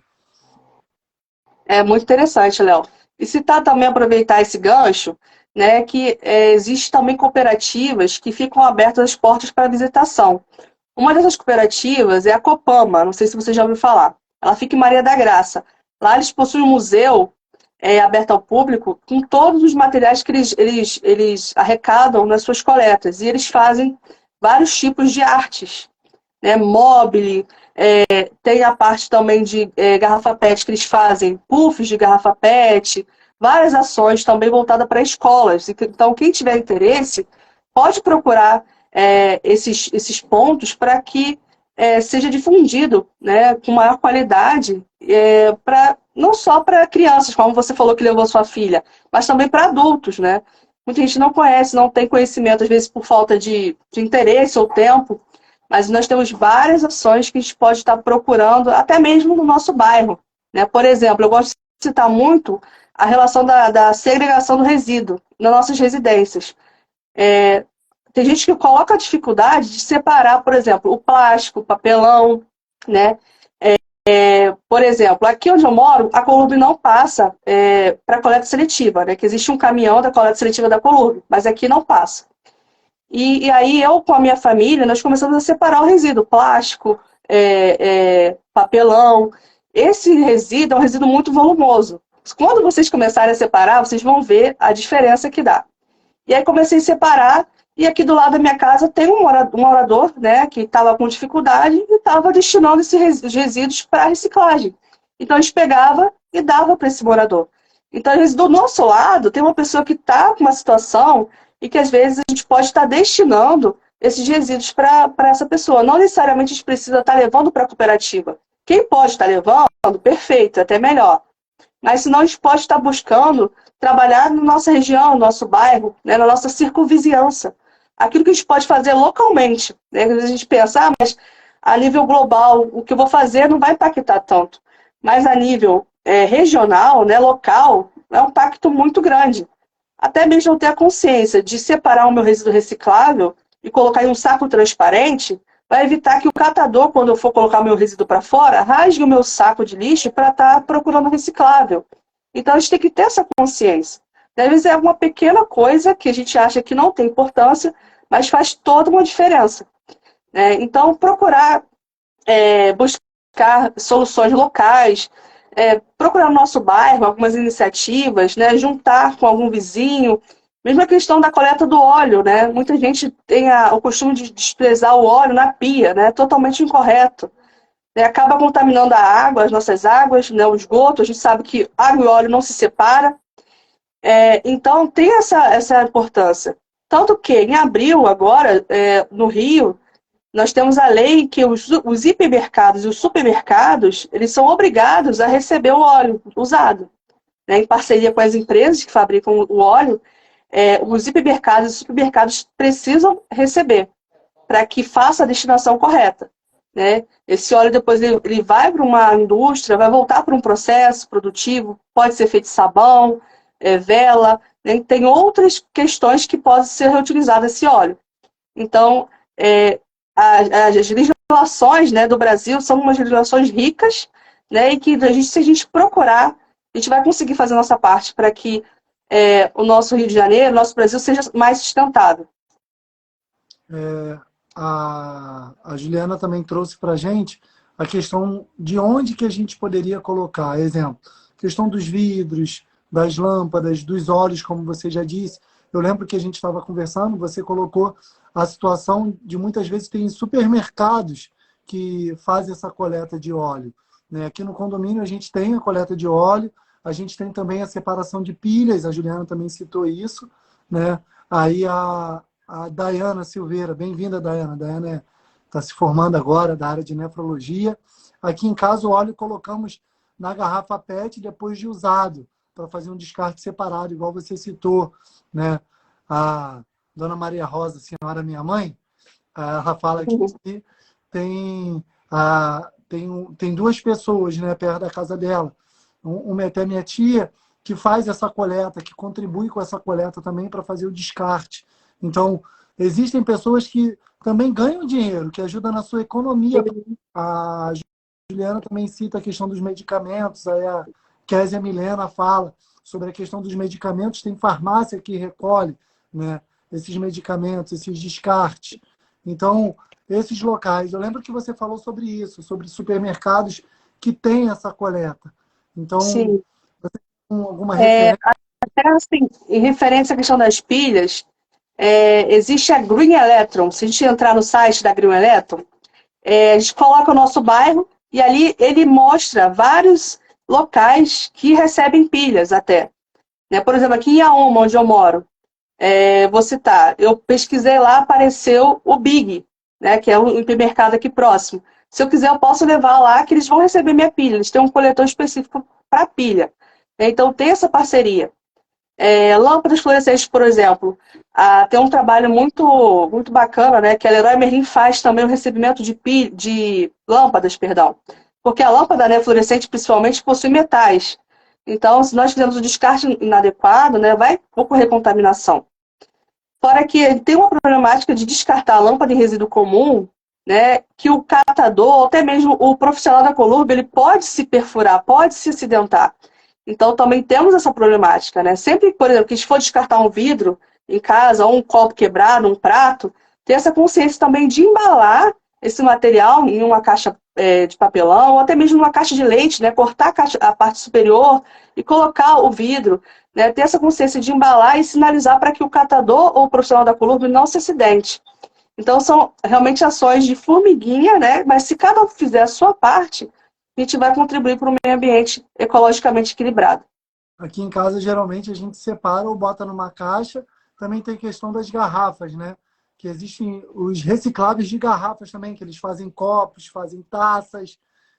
É muito interessante, Léo. E citar também, aproveitar esse gancho, né, que existe também cooperativas que ficam abertas as portas para visitação. Uma dessas cooperativas é a Copama, não sei se você já ouviu falar. Ela fica em Maria da Graça. Lá eles possuem um museu aberto ao público com todos os materiais que eles arrecadam nas suas coletas. E eles fazem vários tipos de artes, né, mobile, tem a parte também de garrafa PET que eles fazem, puffs de garrafa PET, várias ações também voltadas para escolas. Então, quem tiver interesse, pode procurar esses pontos para que seja difundido, né, com maior qualidade, não só para crianças, como você falou que levou sua filha, mas também para adultos, né? Muita gente não conhece, não tem conhecimento, às vezes por falta de interesse ou tempo, mas nós temos várias ações que a gente pode estar procurando, até mesmo no nosso bairro, né? Por exemplo, eu gosto de citar muito a relação da segregação do resíduo nas nossas residências. Tem gente que coloca a dificuldade de separar, por exemplo, o plástico, o papelão, né? Por exemplo, aqui onde eu moro, a Colurb não passa para coleta seletiva, né? Que existe um caminhão da coleta seletiva da Colurb, mas aqui não passa. E aí eu, com a minha família, nós começamos a separar o resíduo, plástico, papelão. Esse resíduo é um resíduo muito volumoso. Quando vocês começarem a separar, vocês vão ver a diferença que dá. E aí comecei a separar E aqui do lado da minha casa tem um morador, né, que estava com dificuldade e estava destinando esses resíduos para reciclagem. Então a gente pegava e dava para esse morador. Então, às vezes, do nosso lado, tem uma pessoa que está com uma situação e que às vezes a gente pode estar destinando esses resíduos para essa pessoa. Não necessariamente a gente precisa estar levando para a cooperativa. Quem pode estar levando, perfeito, até melhor. Mas senão a gente pode estar buscando trabalhar na nossa região, no nosso bairro, né, na nossa circunvizinhança. Aquilo que a gente pode fazer localmente. Né? Às vezes a gente pensa, mas a nível global, o que eu vou fazer não vai impactar tanto. Mas a nível regional, né, local, é um impacto muito grande. Até mesmo eu ter a consciência de separar o meu resíduo reciclável e colocar em um saco transparente, vai evitar que o catador, quando eu for colocar o meu resíduo para fora, rasgue o meu saco de lixo para estar procurando reciclável. Então, a gente tem que ter essa consciência. Às vezes é uma pequena coisa que a gente acha que não tem importância, mas faz toda uma diferença. Então, procurar buscar soluções locais, procurar no nosso bairro algumas iniciativas, né, juntar com algum vizinho. Mesmo a questão da coleta do óleo, né? Muita gente tem o costume de desprezar o óleo na pia, né? Totalmente incorreto. Acaba contaminando a água, as nossas águas, né? O esgoto. A gente sabe que água e óleo não se separam. Então, tem essa importância. Tanto que, em abril, agora, no Rio, nós temos a lei que os hipermercados e os supermercados, eles são obrigados a receber o óleo usado. Né? Em parceria com as empresas que fabricam o óleo, os hipermercados e supermercados precisam receber para que faça a destinação correta. Né? Esse óleo depois ele vai para uma indústria, vai voltar para um processo produtivo, pode ser feito sabão, vela, né? Tem outras questões que podem ser reutilizadas esse óleo. Então, as legislações, né, do Brasil são umas legislações ricas, né, e que se a gente procurar, a gente vai conseguir fazer a nossa parte para que o nosso Rio de Janeiro, o nosso Brasil seja mais sustentável. A Juliana também trouxe para a gente a questão de onde que a gente poderia colocar. Exemplo, questão dos vidros, das lâmpadas, dos óleos, como você já disse. Eu lembro que a gente estava conversando, você colocou a situação de muitas vezes tem supermercados que fazem essa coleta de óleo. Né? Aqui no condomínio a gente tem a coleta de óleo, a gente tem também a separação de pilhas, a Juliana também citou isso. Né? Aí a Dayana Silveira, bem-vinda, Dayana. Dayana está se formando agora da área de nefrologia. Aqui em casa o óleo colocamos na garrafa PET depois de usado, para fazer um descarte separado, igual você citou. Né? A Dona Maria Rosa, senhora minha mãe, ela fala que tem duas pessoas, né, perto da casa dela. Uma é até minha tia, que faz essa coleta, que contribui com essa coleta também para fazer o descarte. Então, existem pessoas que também ganham dinheiro, que ajudam na sua economia. A Juliana também cita a questão dos medicamentos, aí a Késia Milena fala sobre a questão dos medicamentos, tem farmácia que recolhe, né, esses medicamentos, esses descartes. Então, esses locais, eu lembro que você falou sobre isso, sobre supermercados que têm essa coleta. Então, Sim. você tem alguma referência? Até assim, em referência à questão das pilhas, existe a Green Electron. Se a gente entrar no site da Green Electron, a gente coloca o nosso bairro e ali ele mostra vários locais que recebem pilhas até. Né? Por exemplo, aqui em Aoma, onde eu moro, vou citar, eu pesquisei lá, apareceu o Big, né, que é um hipermercado aqui próximo. Se eu quiser, eu posso levar lá que eles vão receber minha pilha. Eles têm um coletor específico para pilha. Então, tem essa parceria. Lâmpadas fluorescentes, por exemplo, tem um trabalho muito, muito bacana, né, que a Leroy Merlin faz também o recebimento de lâmpadas, perdão. Porque a lâmpada, né, fluorescente, principalmente, possui metais. Então, se nós fizermos o descarte inadequado, né, vai ocorrer contaminação. Fora que tem uma problemática de descartar a lâmpada em resíduo comum, né, que o catador, ou até mesmo o profissional da Colurb, ele pode se perfurar, pode se acidentar. Então, também temos essa problemática. Né? Sempre, por exemplo, que a gente for descartar um vidro em casa, ou um copo quebrado, um prato, ter essa consciência também de embalar esse material em uma caixa de papelão, ou até mesmo numa caixa de leite, né? Cortar a parte superior e colocar o vidro, né? Ter essa consciência de embalar e sinalizar para que o catador ou o profissional da coluna não se acidente. Então, são realmente ações de formiguinha, né? Mas se cada um fizer a sua parte, a gente vai contribuir para um meio ambiente ecologicamente equilibrado. Aqui em casa, geralmente, a gente separa ou bota numa caixa. Também tem questão das garrafas, né? Que existem os recicláveis de garrafas também, que eles fazem copos, fazem taças,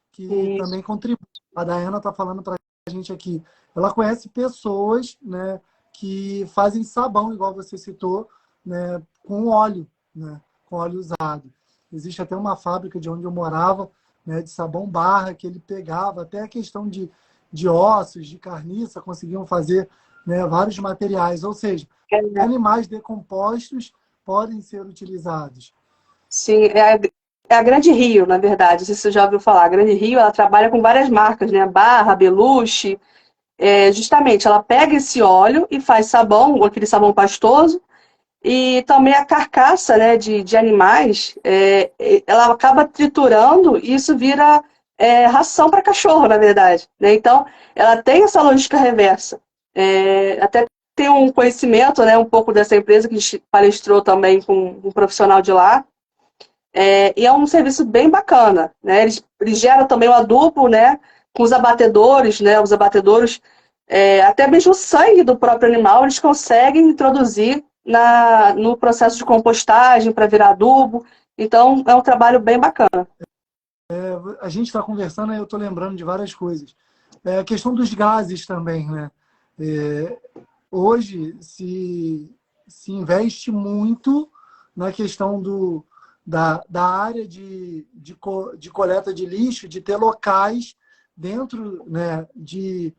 que Isso. também contribuem. A Dayana está falando para a gente aqui. Ela conhece pessoas, né, que fazem sabão, igual você citou, né, com óleo, né, com óleo usado. Existe até uma fábrica de onde eu morava, né, de sabão barra, que ele pegava até a questão de ossos, de carniça, conseguiam fazer, né, vários materiais. Ou seja, animais decompostos podem ser utilizados. Sim, é a Grande Rio, na verdade. Não sei se você já ouviu falar. A Grande Rio, ela trabalha com várias marcas, né? Barra, Beluche. Justamente, ela pega esse óleo e faz sabão, aquele sabão pastoso, e também a carcaça, né, de animais, ela acaba triturando e isso vira ração para cachorro, na verdade, né? Então, ela tem essa logística reversa. Até tem um conhecimento, né, um pouco dessa empresa que a gente palestrou também com um profissional de lá, e é um serviço bem bacana, né? Eles geram também o adubo, né, com os abatedores, né? Os abatedores, até mesmo o sangue do próprio animal, eles conseguem introduzir no processo de compostagem para virar adubo. Então, é um trabalho bem bacana. A gente está conversando e eu estou lembrando de várias coisas. A questão dos gases também, né? Hoje se investe muito na questão da área de coleta de lixo, de ter locais dentro, né, de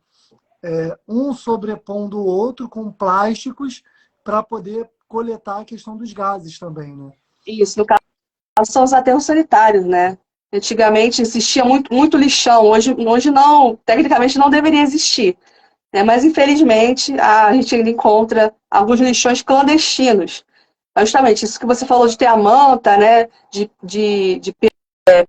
um sobrepondo o outro com plásticos para poder coletar a questão dos gases também, né? Isso, no caso, são os aterros sanitários, né? Antigamente existia muito, muito lixão, hoje não, tecnicamente não deveria existir. Mas, infelizmente, a gente ainda encontra alguns lixões clandestinos. Justamente isso que você falou de ter a manta, né, de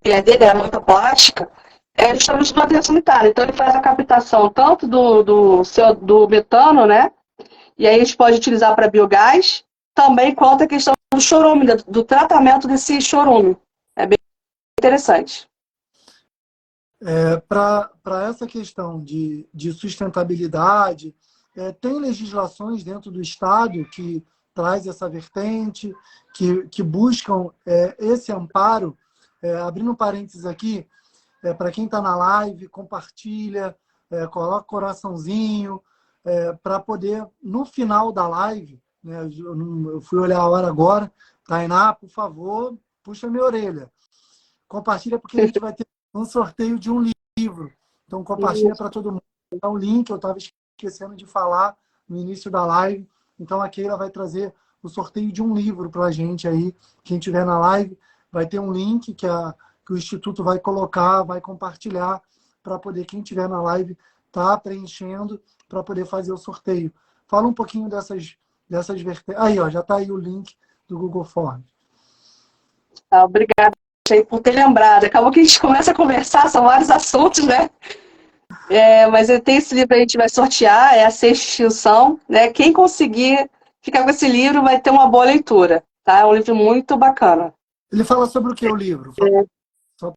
perder, né, a manta plástica, é justamente do aterro sanitário. Então, ele faz a captação tanto do metano, né, e aí a gente pode utilizar para biogás, também quanto a questão do chorume, do tratamento desse chorume. É bem interessante. Para essa questão de sustentabilidade, tem legislações dentro do Estado que traz essa vertente, que buscam esse amparo. Abrindo um parênteses aqui, para quem está na live, compartilha, coloca coraçãozinho, para poder, no final da live, né, eu fui olhar a hora agora, Tainá, por favor, puxa minha orelha. Compartilha porque a gente vai ter um sorteio de um livro. Então, compartilha para todo mundo. Dá um link, eu estava esquecendo de falar no início da live. Então, a Keila vai trazer o sorteio de um livro para a gente aí. Quem estiver na live vai ter um link que o Instituto vai colocar, vai compartilhar para poder, quem estiver na live, tá preenchendo para poder fazer o sorteio. Fala um pouquinho dessas vertentes. Aí, ó, já está aí o link do Google Forms. Obrigada por ter lembrado. Acabou que a gente começa a conversar, são vários assuntos, né? Mas tem esse livro que a gente vai sortear, é A Sexta Extinção, né? Quem conseguir ficar com esse livro vai ter uma boa leitura, tá? É um livro muito bacana. Ele fala sobre o que o livro? Só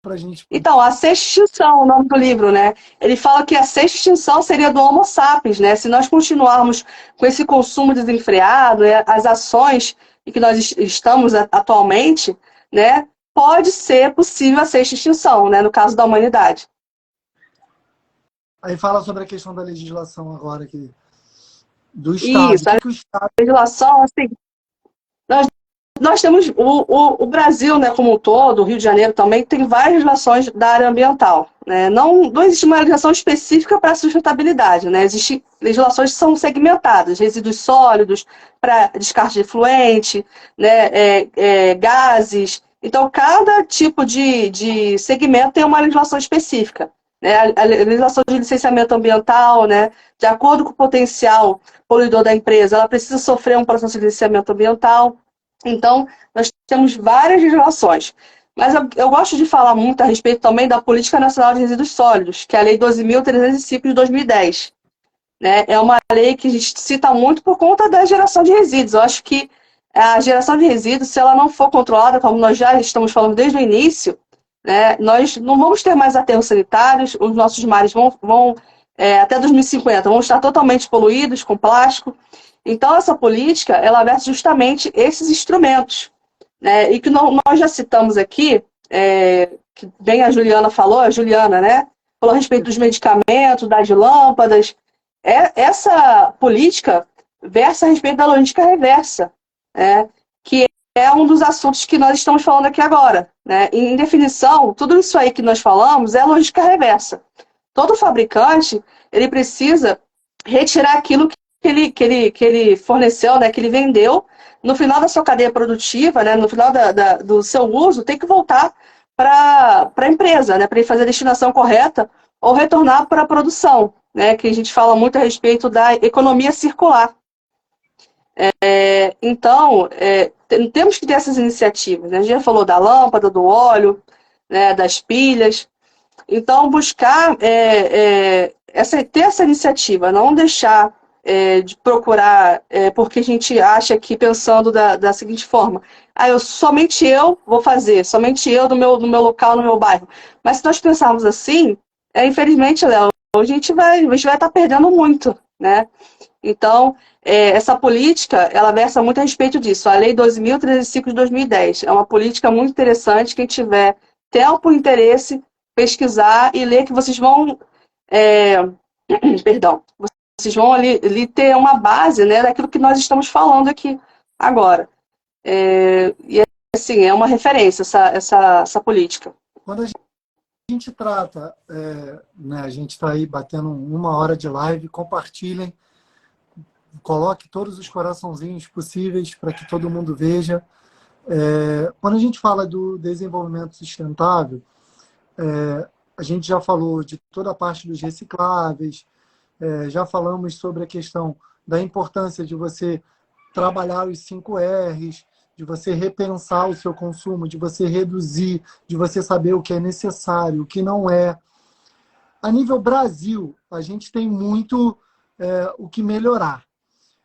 pra gente... Então, A Sexta Extinção, o nome do livro, né? Ele fala que a sexta extinção seria do Homo sapiens, né? Se nós continuarmos com esse consumo desenfreado, as ações em que nós estamos atualmente, né? Pode ser possível a sexta extinção, né? No caso da humanidade. Aí fala sobre a questão da legislação agora aqui, do Estado. Isso, O a que o Estado... legislação, assim, nós temos o Brasil, né, como um todo, o Rio de Janeiro também, tem várias legislações da área ambiental. Né? Não existe uma legislação específica para a sustentabilidade. Né? Existem legislações que são segmentadas, resíduos sólidos, para descarte de efluente, né, gases. Então, cada tipo de segmento tem uma legislação específica. Né? A legislação de licenciamento ambiental, né, de acordo com o potencial poluidor da empresa, ela precisa sofrer um processo de licenciamento ambiental. Então, nós temos várias legislações. Mas eu gosto de falar muito a respeito também da Política Nacional de Resíduos Sólidos, que é a Lei 12.305 de 2010. Né? É uma lei que a gente cita muito por conta da geração de resíduos. Eu acho que a geração de resíduos, se ela não for controlada, como nós já estamos falando desde o início, né, nós não vamos ter mais aterros sanitários, os nossos mares vão até 2050, vão estar totalmente poluídos com plástico. Então, essa política, ela versa justamente esses instrumentos, né, e que nós já citamos aqui, que bem a Juliana falou, a Juliana, né, falou a respeito dos medicamentos, das lâmpadas. Essa política versa a respeito da logística reversa, né, que é um dos assuntos que nós estamos falando aqui agora. Né? Em definição, tudo isso aí que nós falamos é logística reversa. Todo fabricante, ele precisa retirar aquilo que ele forneceu, né, que ele vendeu, no final da sua cadeia produtiva, né, no final do seu uso, tem que voltar para a empresa, né, para ele fazer a destinação correta ou retornar para a produção, né, que a gente fala muito a respeito da economia circular. Então, temos que ter essas iniciativas. Né? A gente já falou da lâmpada, do óleo, né, das pilhas. Então, buscar ter essa iniciativa, não deixar de procurar, porque a gente acha que pensando da seguinte forma, somente eu vou fazer, somente eu no meu local, no meu bairro. Mas se nós pensarmos assim, infelizmente, Léo, a gente vai estar perdendo muito, né? Então, essa política, ela versa muito a respeito disso. A Lei 12.305 de 2010 é uma política muito interessante. Quem tiver tempo e interesse, pesquisar e ler, que vocês vão... perdão. Vocês vão ali ter uma base, né, daquilo que nós estamos falando aqui agora. E, assim, é uma referência essa política. Quando a gente trata, né, a gente está aí batendo 1 hora de live, compartilhem, coloque todos os coraçãozinhos possíveis para que todo mundo veja. Quando a gente fala do desenvolvimento sustentável, a gente já falou de toda a parte dos recicláveis, já falamos sobre a questão da importância de você trabalhar os 5 R's, de você repensar o seu consumo, de você reduzir, de você saber o que é necessário, o que não é. A nível Brasil, a gente tem muito o que melhorar.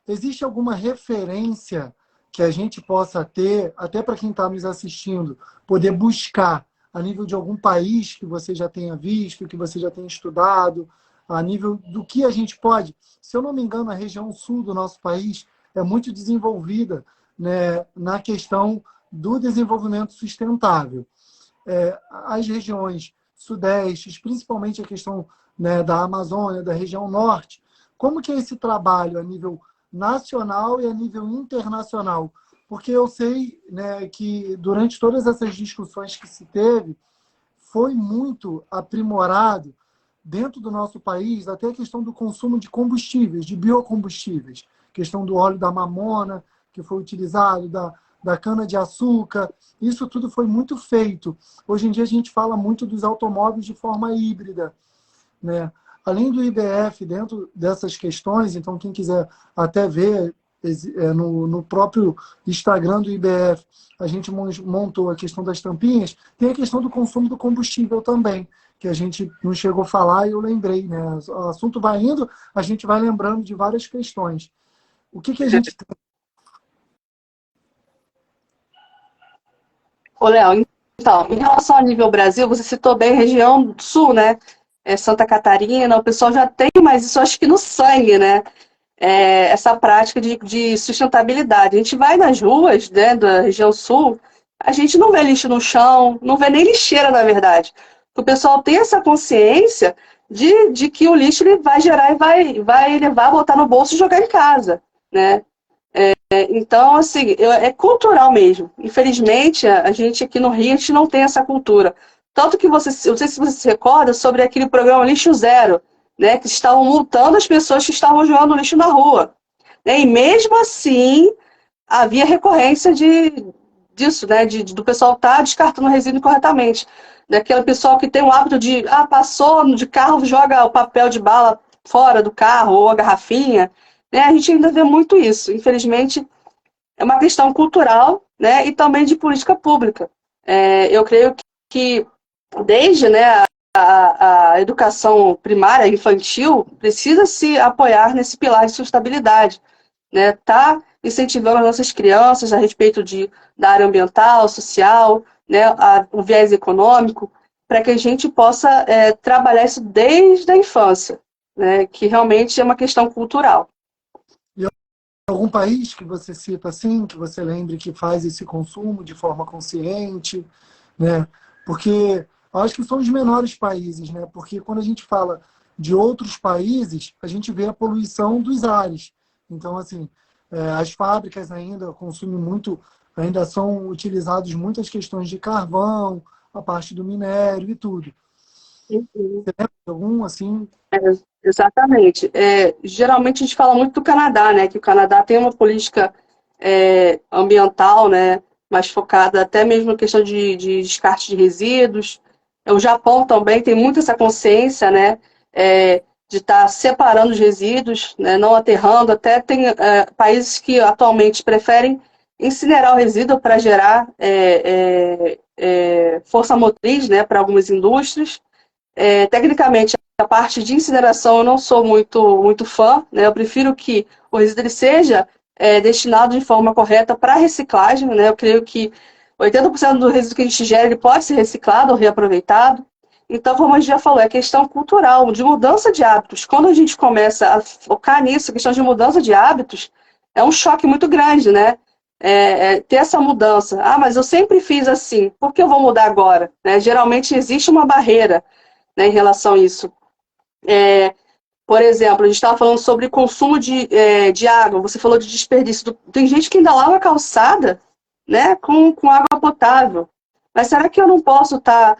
Existe alguma referência que a gente possa ter, até para quem está nos assistindo, poder buscar a nível de algum país que você já tenha visto, que você já tenha estudado, a nível do que a gente pode... Se eu não me engano, a região sul do nosso país é muito desenvolvida, né, na questão do desenvolvimento sustentável. As regiões sudestes, principalmente a questão, né, da Amazônia, da região norte, como que é esse trabalho a nível nacional e a nível internacional? Porque eu sei, né, que durante todas essas discussões que se teve, foi muito aprimorado dentro do nosso país até a questão do consumo de combustíveis, de biocombustíveis, questão do óleo da mamona, que foi utilizado, da cana-de-açúcar, isso tudo foi muito feito. Hoje em dia a gente fala muito dos automóveis de forma híbrida, né? Além do IBF, dentro dessas questões, então quem quiser até ver no próprio Instagram do IBF, a gente montou a questão das tampinhas, tem a questão do consumo do combustível também, que a gente não chegou a falar e eu lembrei, né? O assunto vai indo, a gente vai lembrando de várias questões. O que a gente tem? Ô, Léo, então, em relação ao nível Brasil, você citou bem a região sul, né? Santa Catarina, o pessoal já tem, mas isso acho que no sangue, né? Essa prática de sustentabilidade. A gente vai nas ruas, né, da região sul, a gente não vê lixo no chão, não vê nem lixeira, na verdade. O pessoal tem essa consciência de que o lixo ele vai gerar e vai levar, botar no bolso e jogar em casa, né? Então, assim, é cultural mesmo. Infelizmente, a gente aqui no Rio, a gente não tem essa cultura. Tanto que eu não sei se você se recorda sobre aquele programa Lixo Zero, né, que estavam multando as pessoas que estavam jogando lixo na rua. Né, e mesmo assim, havia recorrência disso, né, do pessoal estar descartando o resíduo corretamente. Daquele pessoal que tem o hábito de, passou de carro, joga o papel de bala fora do carro, ou a garrafinha. Né, a gente ainda vê muito isso. Infelizmente, é uma questão cultural, né, e também de política pública. Eu creio que desde, né, a educação primária, infantil, precisa se apoiar nesse pilar de sustentabilidade, né? Tá incentivando as nossas crianças a respeito da área ambiental, social, né, o viés econômico, para que a gente possa trabalhar isso desde a infância, né, que realmente é uma questão cultural. E algum país que você cita assim, que você lembre que faz esse consumo de forma consciente, né? Porque eu acho que são os menores países, né? Porque quando a gente fala de outros países, a gente vê a poluição dos ares. Então, assim, as fábricas ainda consumem muito, ainda são utilizados muitas questões de carvão, a parte do minério e tudo. Uhum. Você lembra de algum, assim? É, exatamente. Geralmente a gente fala muito do Canadá, né? Que o Canadá tem uma política ambiental, né? Mais focada até mesmo na questão de descarte de resíduos. O Japão também tem muito essa consciência, né? De estar separando os resíduos, né? Não aterrando. Até tem países que atualmente preferem incinerar o resíduo para gerar força motriz, né? Para algumas indústrias. Tecnicamente, a parte de incineração eu não sou muito fã, né? Eu prefiro que o resíduo ele seja destinado de forma correta para reciclagem, né? Eu creio que 80% do resíduo que a gente gera ele pode ser reciclado ou reaproveitado. Então, como a gente já falou, é questão cultural, de mudança de hábitos. Quando a gente começa a focar nisso, a questão de mudança de hábitos, é um choque muito grande, né? Ter essa mudança. Ah, mas eu sempre fiz assim, por que eu vou mudar agora? Né? Geralmente existe uma barreira, né, em relação a isso. Por exemplo, a gente estava falando sobre consumo de água, você falou de desperdício. Tem gente que ainda lava a calçada, né, com água potável. Mas será que eu não posso estar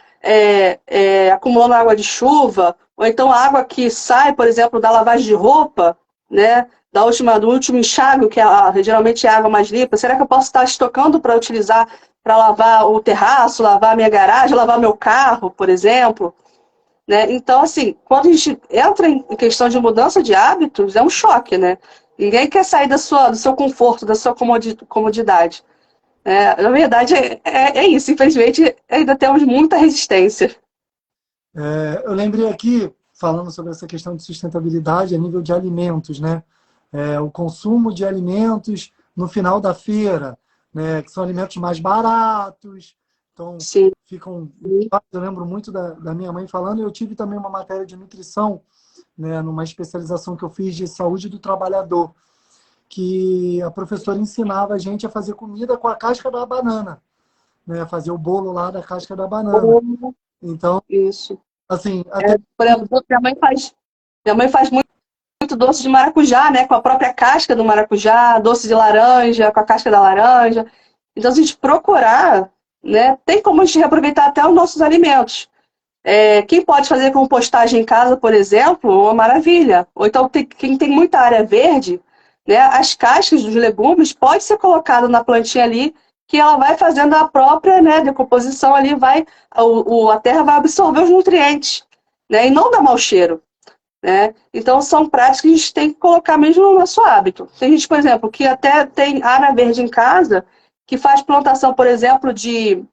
acumulando água de chuva? Ou então água que sai, por exemplo, da lavagem de roupa, né, do último enxágue, que geralmente é a água mais limpa? Será que eu posso estar estocando para utilizar para lavar o terraço, lavar a minha garagem, lavar meu carro, por exemplo? Né? Então, assim, quando a gente entra em questão de mudança de hábitos, é um choque, né? Ninguém quer sair do seu conforto, da sua comodidade. Na verdade, é isso. Infelizmente, ainda temos muita resistência. Eu lembrei aqui, falando sobre essa questão de sustentabilidade a nível de alimentos, né? O consumo de alimentos no final da feira, né? Que são alimentos mais baratos, então Sim. ficam. Eu lembro muito da minha mãe falando, eu tive também uma matéria de nutrição, né? Numa especialização que eu fiz de saúde do trabalhador, que a professora ensinava a gente a fazer comida com a casca da banana, né? Fazer o bolo lá da casca da banana. Então, Isso. assim, até Por exemplo, minha mãe faz muito doce de maracujá, né? Com a própria casca do maracujá, doce de laranja, com a casca da laranja. Então, se a gente procurar, né, tem como a gente reaproveitar até os nossos alimentos. Quem pode fazer compostagem em casa, por exemplo, uma maravilha. Ou então, quem tem muita área verde, né, as cascas dos legumes pode ser colocado na plantinha ali, que ela vai fazendo a própria, né, decomposição ali, a terra vai absorver os nutrientes, né, e não dá mau cheiro. Né? Então, são práticas que a gente tem que colocar mesmo no nosso hábito. Tem gente, por exemplo, que até tem área verde em casa, que faz plantação, por exemplo, de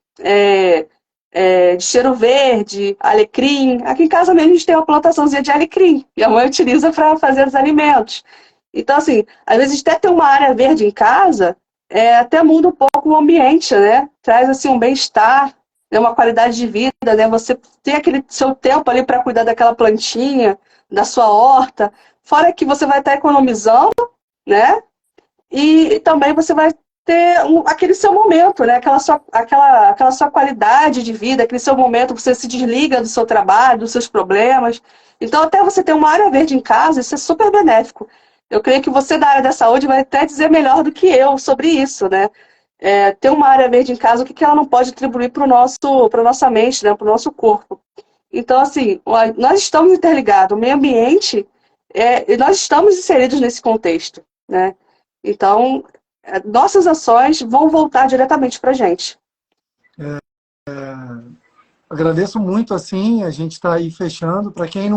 cheiro verde, alecrim. Aqui em casa mesmo a gente tem uma plantaçãozinha de alecrim, e a mãe utiliza para fazer os alimentos. Então, assim, às vezes até ter uma área verde em casa, até muda um pouco o ambiente, né? Traz, assim, um bem-estar, né? Uma qualidade de vida, né? Você tem aquele seu tempo ali para cuidar daquela plantinha, da sua horta, fora que você vai estar economizando, né? E também você vai ter aquele seu momento, né? Aquela sua qualidade de vida, aquele seu momento que você se desliga do seu trabalho, dos seus problemas. Então, até você ter uma área verde em casa, isso é super benéfico. Eu creio que você da área da saúde vai até dizer melhor do que eu sobre isso, né? Ter uma área verde em casa, o que ela não pode atribuir para a nossa mente, né? Para o nosso corpo. Então, assim, nós estamos interligados, o meio ambiente, e nós estamos inseridos nesse contexto, né? Então, nossas ações vão voltar diretamente para a gente. agradeço muito, assim, a gente está aí fechando. Para quem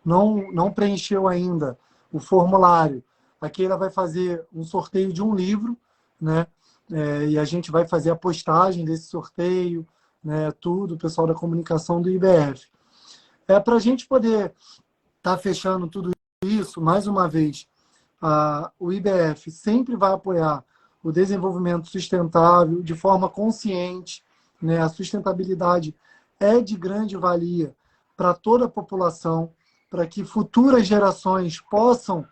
não preencheu ainda o formulário, a Keila vai fazer um sorteio de um livro, né? e a gente vai fazer a postagem desse sorteio, né, tudo, o pessoal da comunicação do IBF. Para a gente poder estar fechando tudo isso, mais uma vez, o IBF sempre vai apoiar o desenvolvimento sustentável de forma consciente, né? A sustentabilidade é de grande valia para toda a população, para que futuras gerações possam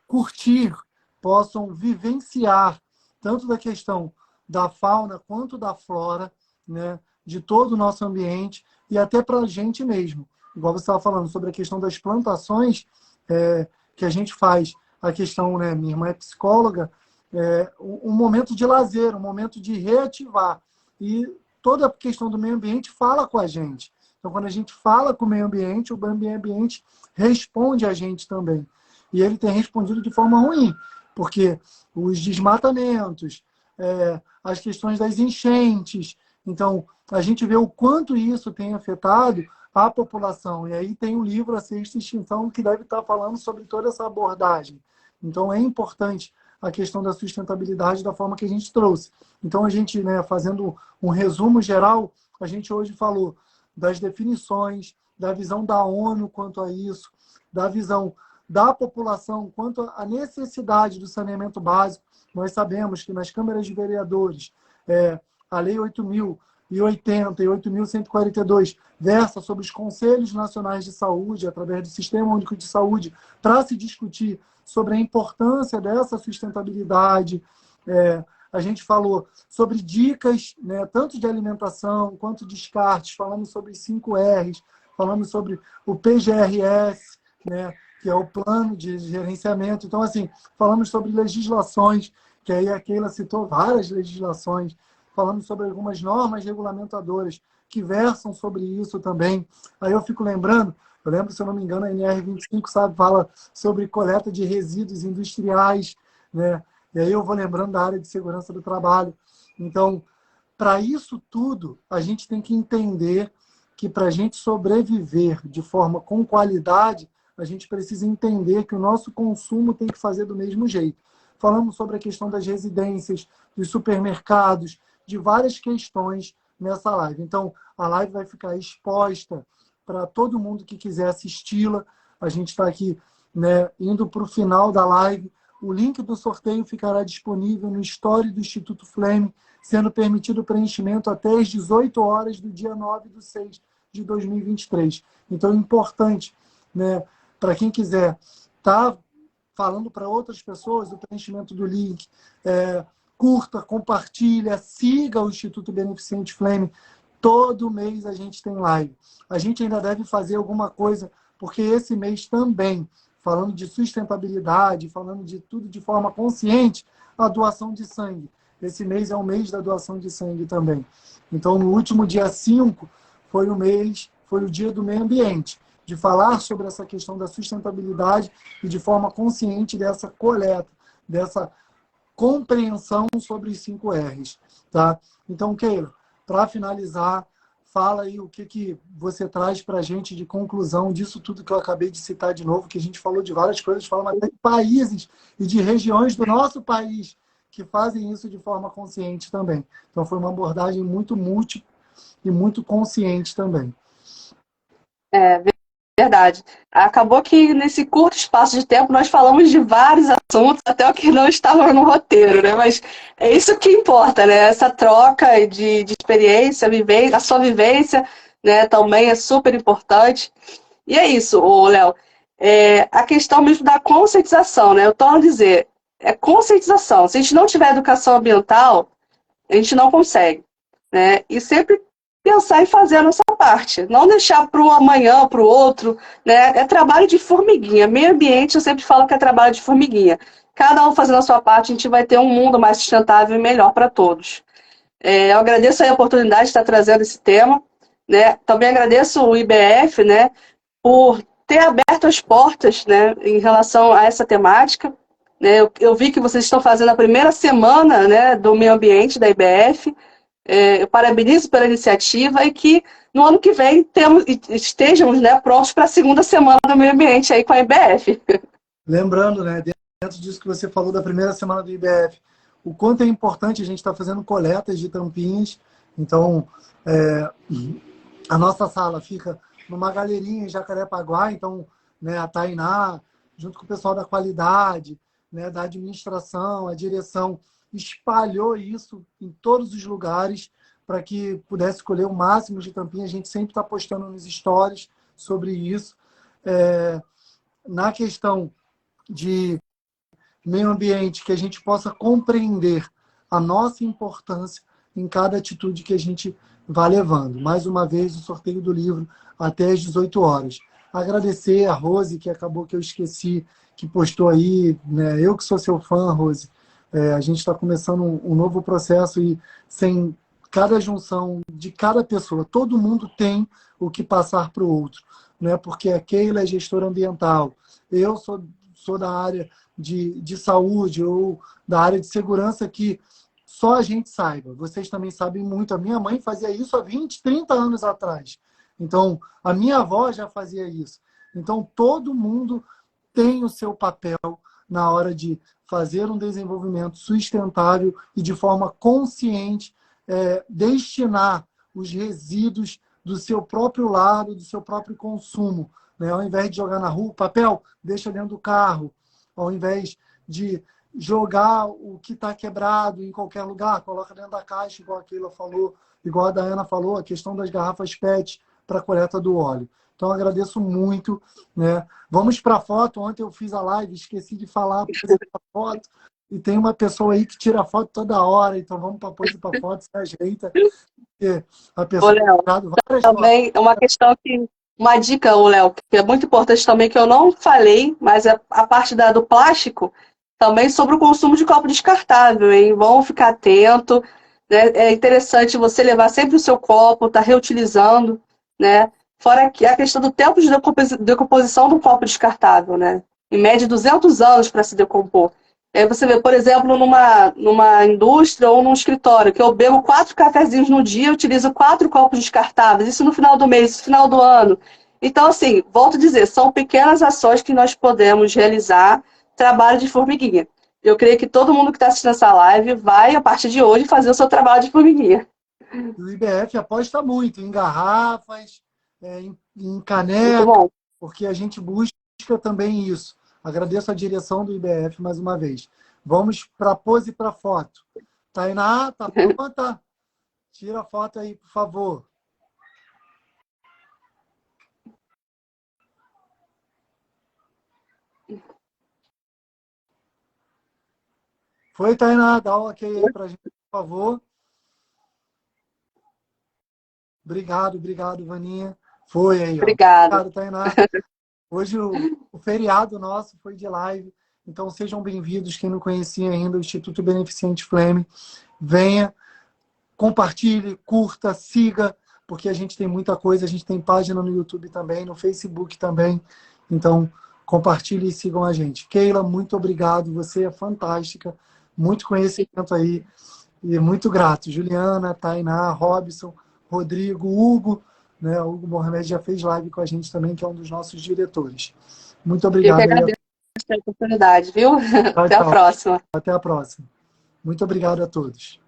curtir, possam vivenciar tanto da questão da fauna quanto da flora, né, de todo o nosso ambiente e até para a gente mesmo. Igual você estava falando sobre a questão das plantações, que a gente faz, a questão, né, minha irmã é psicóloga, um momento de lazer, um momento de reativar. E toda a questão do meio ambiente fala com a gente. Então, quando a gente fala com o meio ambiente responde a gente também. E ele tem respondido de forma ruim, porque os desmatamentos, as questões das enchentes. Então, a gente vê o quanto isso tem afetado a população. E aí tem um livro, A Sexta Extinção, que deve estar falando sobre toda essa abordagem. Então, é importante a questão da sustentabilidade da forma que a gente trouxe. Então, a gente, né, fazendo um resumo geral, a gente hoje falou das definições, da visão da ONU quanto a isso, da visão da população quanto à necessidade do saneamento básico. Nós sabemos que nas câmaras de vereadores, a Lei 8.080 e 8.142 versa sobre os Conselhos Nacionais de Saúde, através do Sistema Único de Saúde, para se discutir sobre a importância dessa sustentabilidade. A gente falou sobre dicas, né, tanto de alimentação quanto descartes, falamos sobre os 5 R's, falamos sobre o PGRS, né, que é o plano de gerenciamento. Então, assim, falamos sobre legislações, que aí a Keila citou várias legislações, falamos sobre algumas normas regulamentadoras que versam sobre isso também. Aí eu fico lembrando, eu lembro, se eu não me engano, a NR25, fala sobre coleta de resíduos industriais, né? E aí eu vou lembrando da área de segurança do trabalho. Então, para isso tudo, a gente tem que entender que para a gente sobreviver de forma com qualidade, a gente precisa entender que o nosso consumo tem que fazer do mesmo jeito. Falamos sobre a questão das residências, dos supermercados, de várias questões nessa live. Então, a live vai ficar exposta para todo mundo que quiser assisti-la. A gente está aqui, né, indo para o final da live. O link do sorteio ficará disponível no story do Instituto Flame, sendo permitido o preenchimento até às 18 horas do dia 9/6 de 2023. Então, é importante, né, para quem quiser estar falando para outras pessoas o preenchimento do link, curta, compartilha, siga o Instituto Beneficente Flame. Todo mês a gente tem live. A gente ainda deve fazer alguma coisa, porque esse mês também, falando de sustentabilidade, falando de tudo de forma consciente, a doação de sangue. Esse mês é o mês da doação de sangue também. Então, no último dia 5, foi o dia do meio ambiente, de falar sobre essa questão da sustentabilidade e de forma consciente dessa coleta, dessa compreensão sobre os 5 R's. Tá? Então, Keila, para finalizar, fala aí o que você traz para a gente de conclusão disso tudo que eu acabei de citar de novo, que a gente falou de várias coisas, falamos até de países e de regiões do nosso país que fazem isso de forma consciente também. Então, foi uma abordagem muito múltipla e muito consciente também. Verdade. Acabou que nesse curto espaço de tempo nós falamos de vários assuntos, até o que não estava no roteiro, né? Mas é isso que importa, né? Essa troca de experiência, a sua vivência, né? Também é super importante. E é isso, Léo. A questão mesmo da conscientização, né? Eu torno a dizer, é conscientização. Se a gente não tiver educação ambiental, a gente não consegue, né? E sempre pensar em fazer a nossa parte, não deixar para o amanhã, para o outro, né? É trabalho de formiguinha. Meio ambiente, eu sempre falo que é trabalho de formiguinha. Cada um fazendo a sua parte, a gente vai ter um mundo mais sustentável e melhor para todos. Eu agradeço a oportunidade de estar trazendo esse tema, né? Também agradeço o IBF, né, por ter aberto as portas, né, em relação a essa temática. Né? Eu vi que vocês estão fazendo a primeira semana, né, do meio ambiente da IBF. Eu parabenizo pela iniciativa e que no ano que vem estejamos, né, prontos para a segunda semana do meio ambiente aí com a IBF. Lembrando, né, dentro disso que você falou da primeira semana do IBF, o quanto é importante a gente estar fazendo coletas de tampinhas. Então, a nossa sala fica numa galerinha em Jacarepaguá, então, né, a Tainá, junto com o pessoal da qualidade, né, da administração, a direção, espalhou isso em todos os lugares para que pudesse colher o máximo de tampinha. A gente sempre está postando nos stories sobre isso. Na questão de meio ambiente, que a gente possa compreender a nossa importância em cada atitude que a gente vai levando. Mais uma vez, o sorteio do livro até às 18 horas. Agradecer a Rose, que acabou que eu esqueci, que postou aí, né? Eu que sou seu fã, Rose. A gente está começando um novo processo e sem cada junção de cada pessoa, todo mundo tem o que passar para o outro, né? Porque a Keila é gestora ambiental, eu sou da área de saúde ou da área de segurança, que só a gente saiba. Vocês também sabem muito. A minha mãe fazia isso há 20, 30 anos atrás. Então, a minha avó já fazia isso. Então, todo mundo tem o seu papel na hora de fazer um desenvolvimento sustentável e de forma consciente destinar os resíduos do seu próprio lado, do seu próprio consumo. Né? Ao invés de jogar na rua, papel, deixa dentro do carro. Ao invés de jogar o que está quebrado em qualquer lugar, coloca dentro da caixa, igual a Keila falou, igual a Dayana falou, a questão das garrafas PET para a coleta do óleo. Então, agradeço muito. Né? Vamos para a foto. Ontem eu fiz a live, esqueci de falar para fazer a foto. E tem uma pessoa aí que tira foto toda hora. Então, vamos para a pose para a foto, se ajeita. Porque a pessoa Léo, também é uma questão que... Uma dica, Léo, que é muito importante também, que eu não falei, mas é a parte do plástico, também sobre o consumo de copo descartável, hein? Vamos ficar atento, né? É interessante você levar sempre o seu copo, tá reutilizando, né? Fora que a questão do tempo de decomposição do copo descartável, né? Em média, 200 anos para se decompor. Aí você vê, por exemplo, numa indústria ou num escritório, que eu bebo 4 cafezinhos no dia, eu utilizo 4 copos descartáveis, isso no final do mês, no final do ano. Então, assim, volto a dizer, são pequenas ações que nós podemos realizar, trabalho de formiguinha. Eu creio que todo mundo que está assistindo essa live vai, a partir de hoje, fazer o seu trabalho de formiguinha. O IBF aposta muito em garrafas, em Muito caneca, bom. porque a gente busca também isso. Agradeço a direção do IBF mais uma vez. Vamos para a pose para a foto. Tainá, tá pronta? Tira a foto aí, por favor. Foi, Tainá? Dá um ok aí para a gente, por favor. Obrigado, Vaninha. Foi aí, ó. Obrigada. Obrigado, Tainá. Hoje o feriado nosso foi de live, então sejam bem-vindos. Quem não conhecia ainda o Instituto Beneficente Flame, venha, compartilhe, curta, siga, porque a gente tem muita coisa. A gente tem página no YouTube também, no Facebook também. Então, compartilhe e sigam a gente. Keila, muito obrigado. Você é fantástica. Muito conhecimento aí e muito grato. Juliana, Tainá, Robson, Rodrigo, Hugo. Né? O Hugo Mohamed já fez live com a gente também, que é um dos nossos diretores. Muito obrigado. Eu que agradeço a oportunidade, viu? Tchau, Até a tchau. próxima. Até a próxima. Muito obrigado a todos.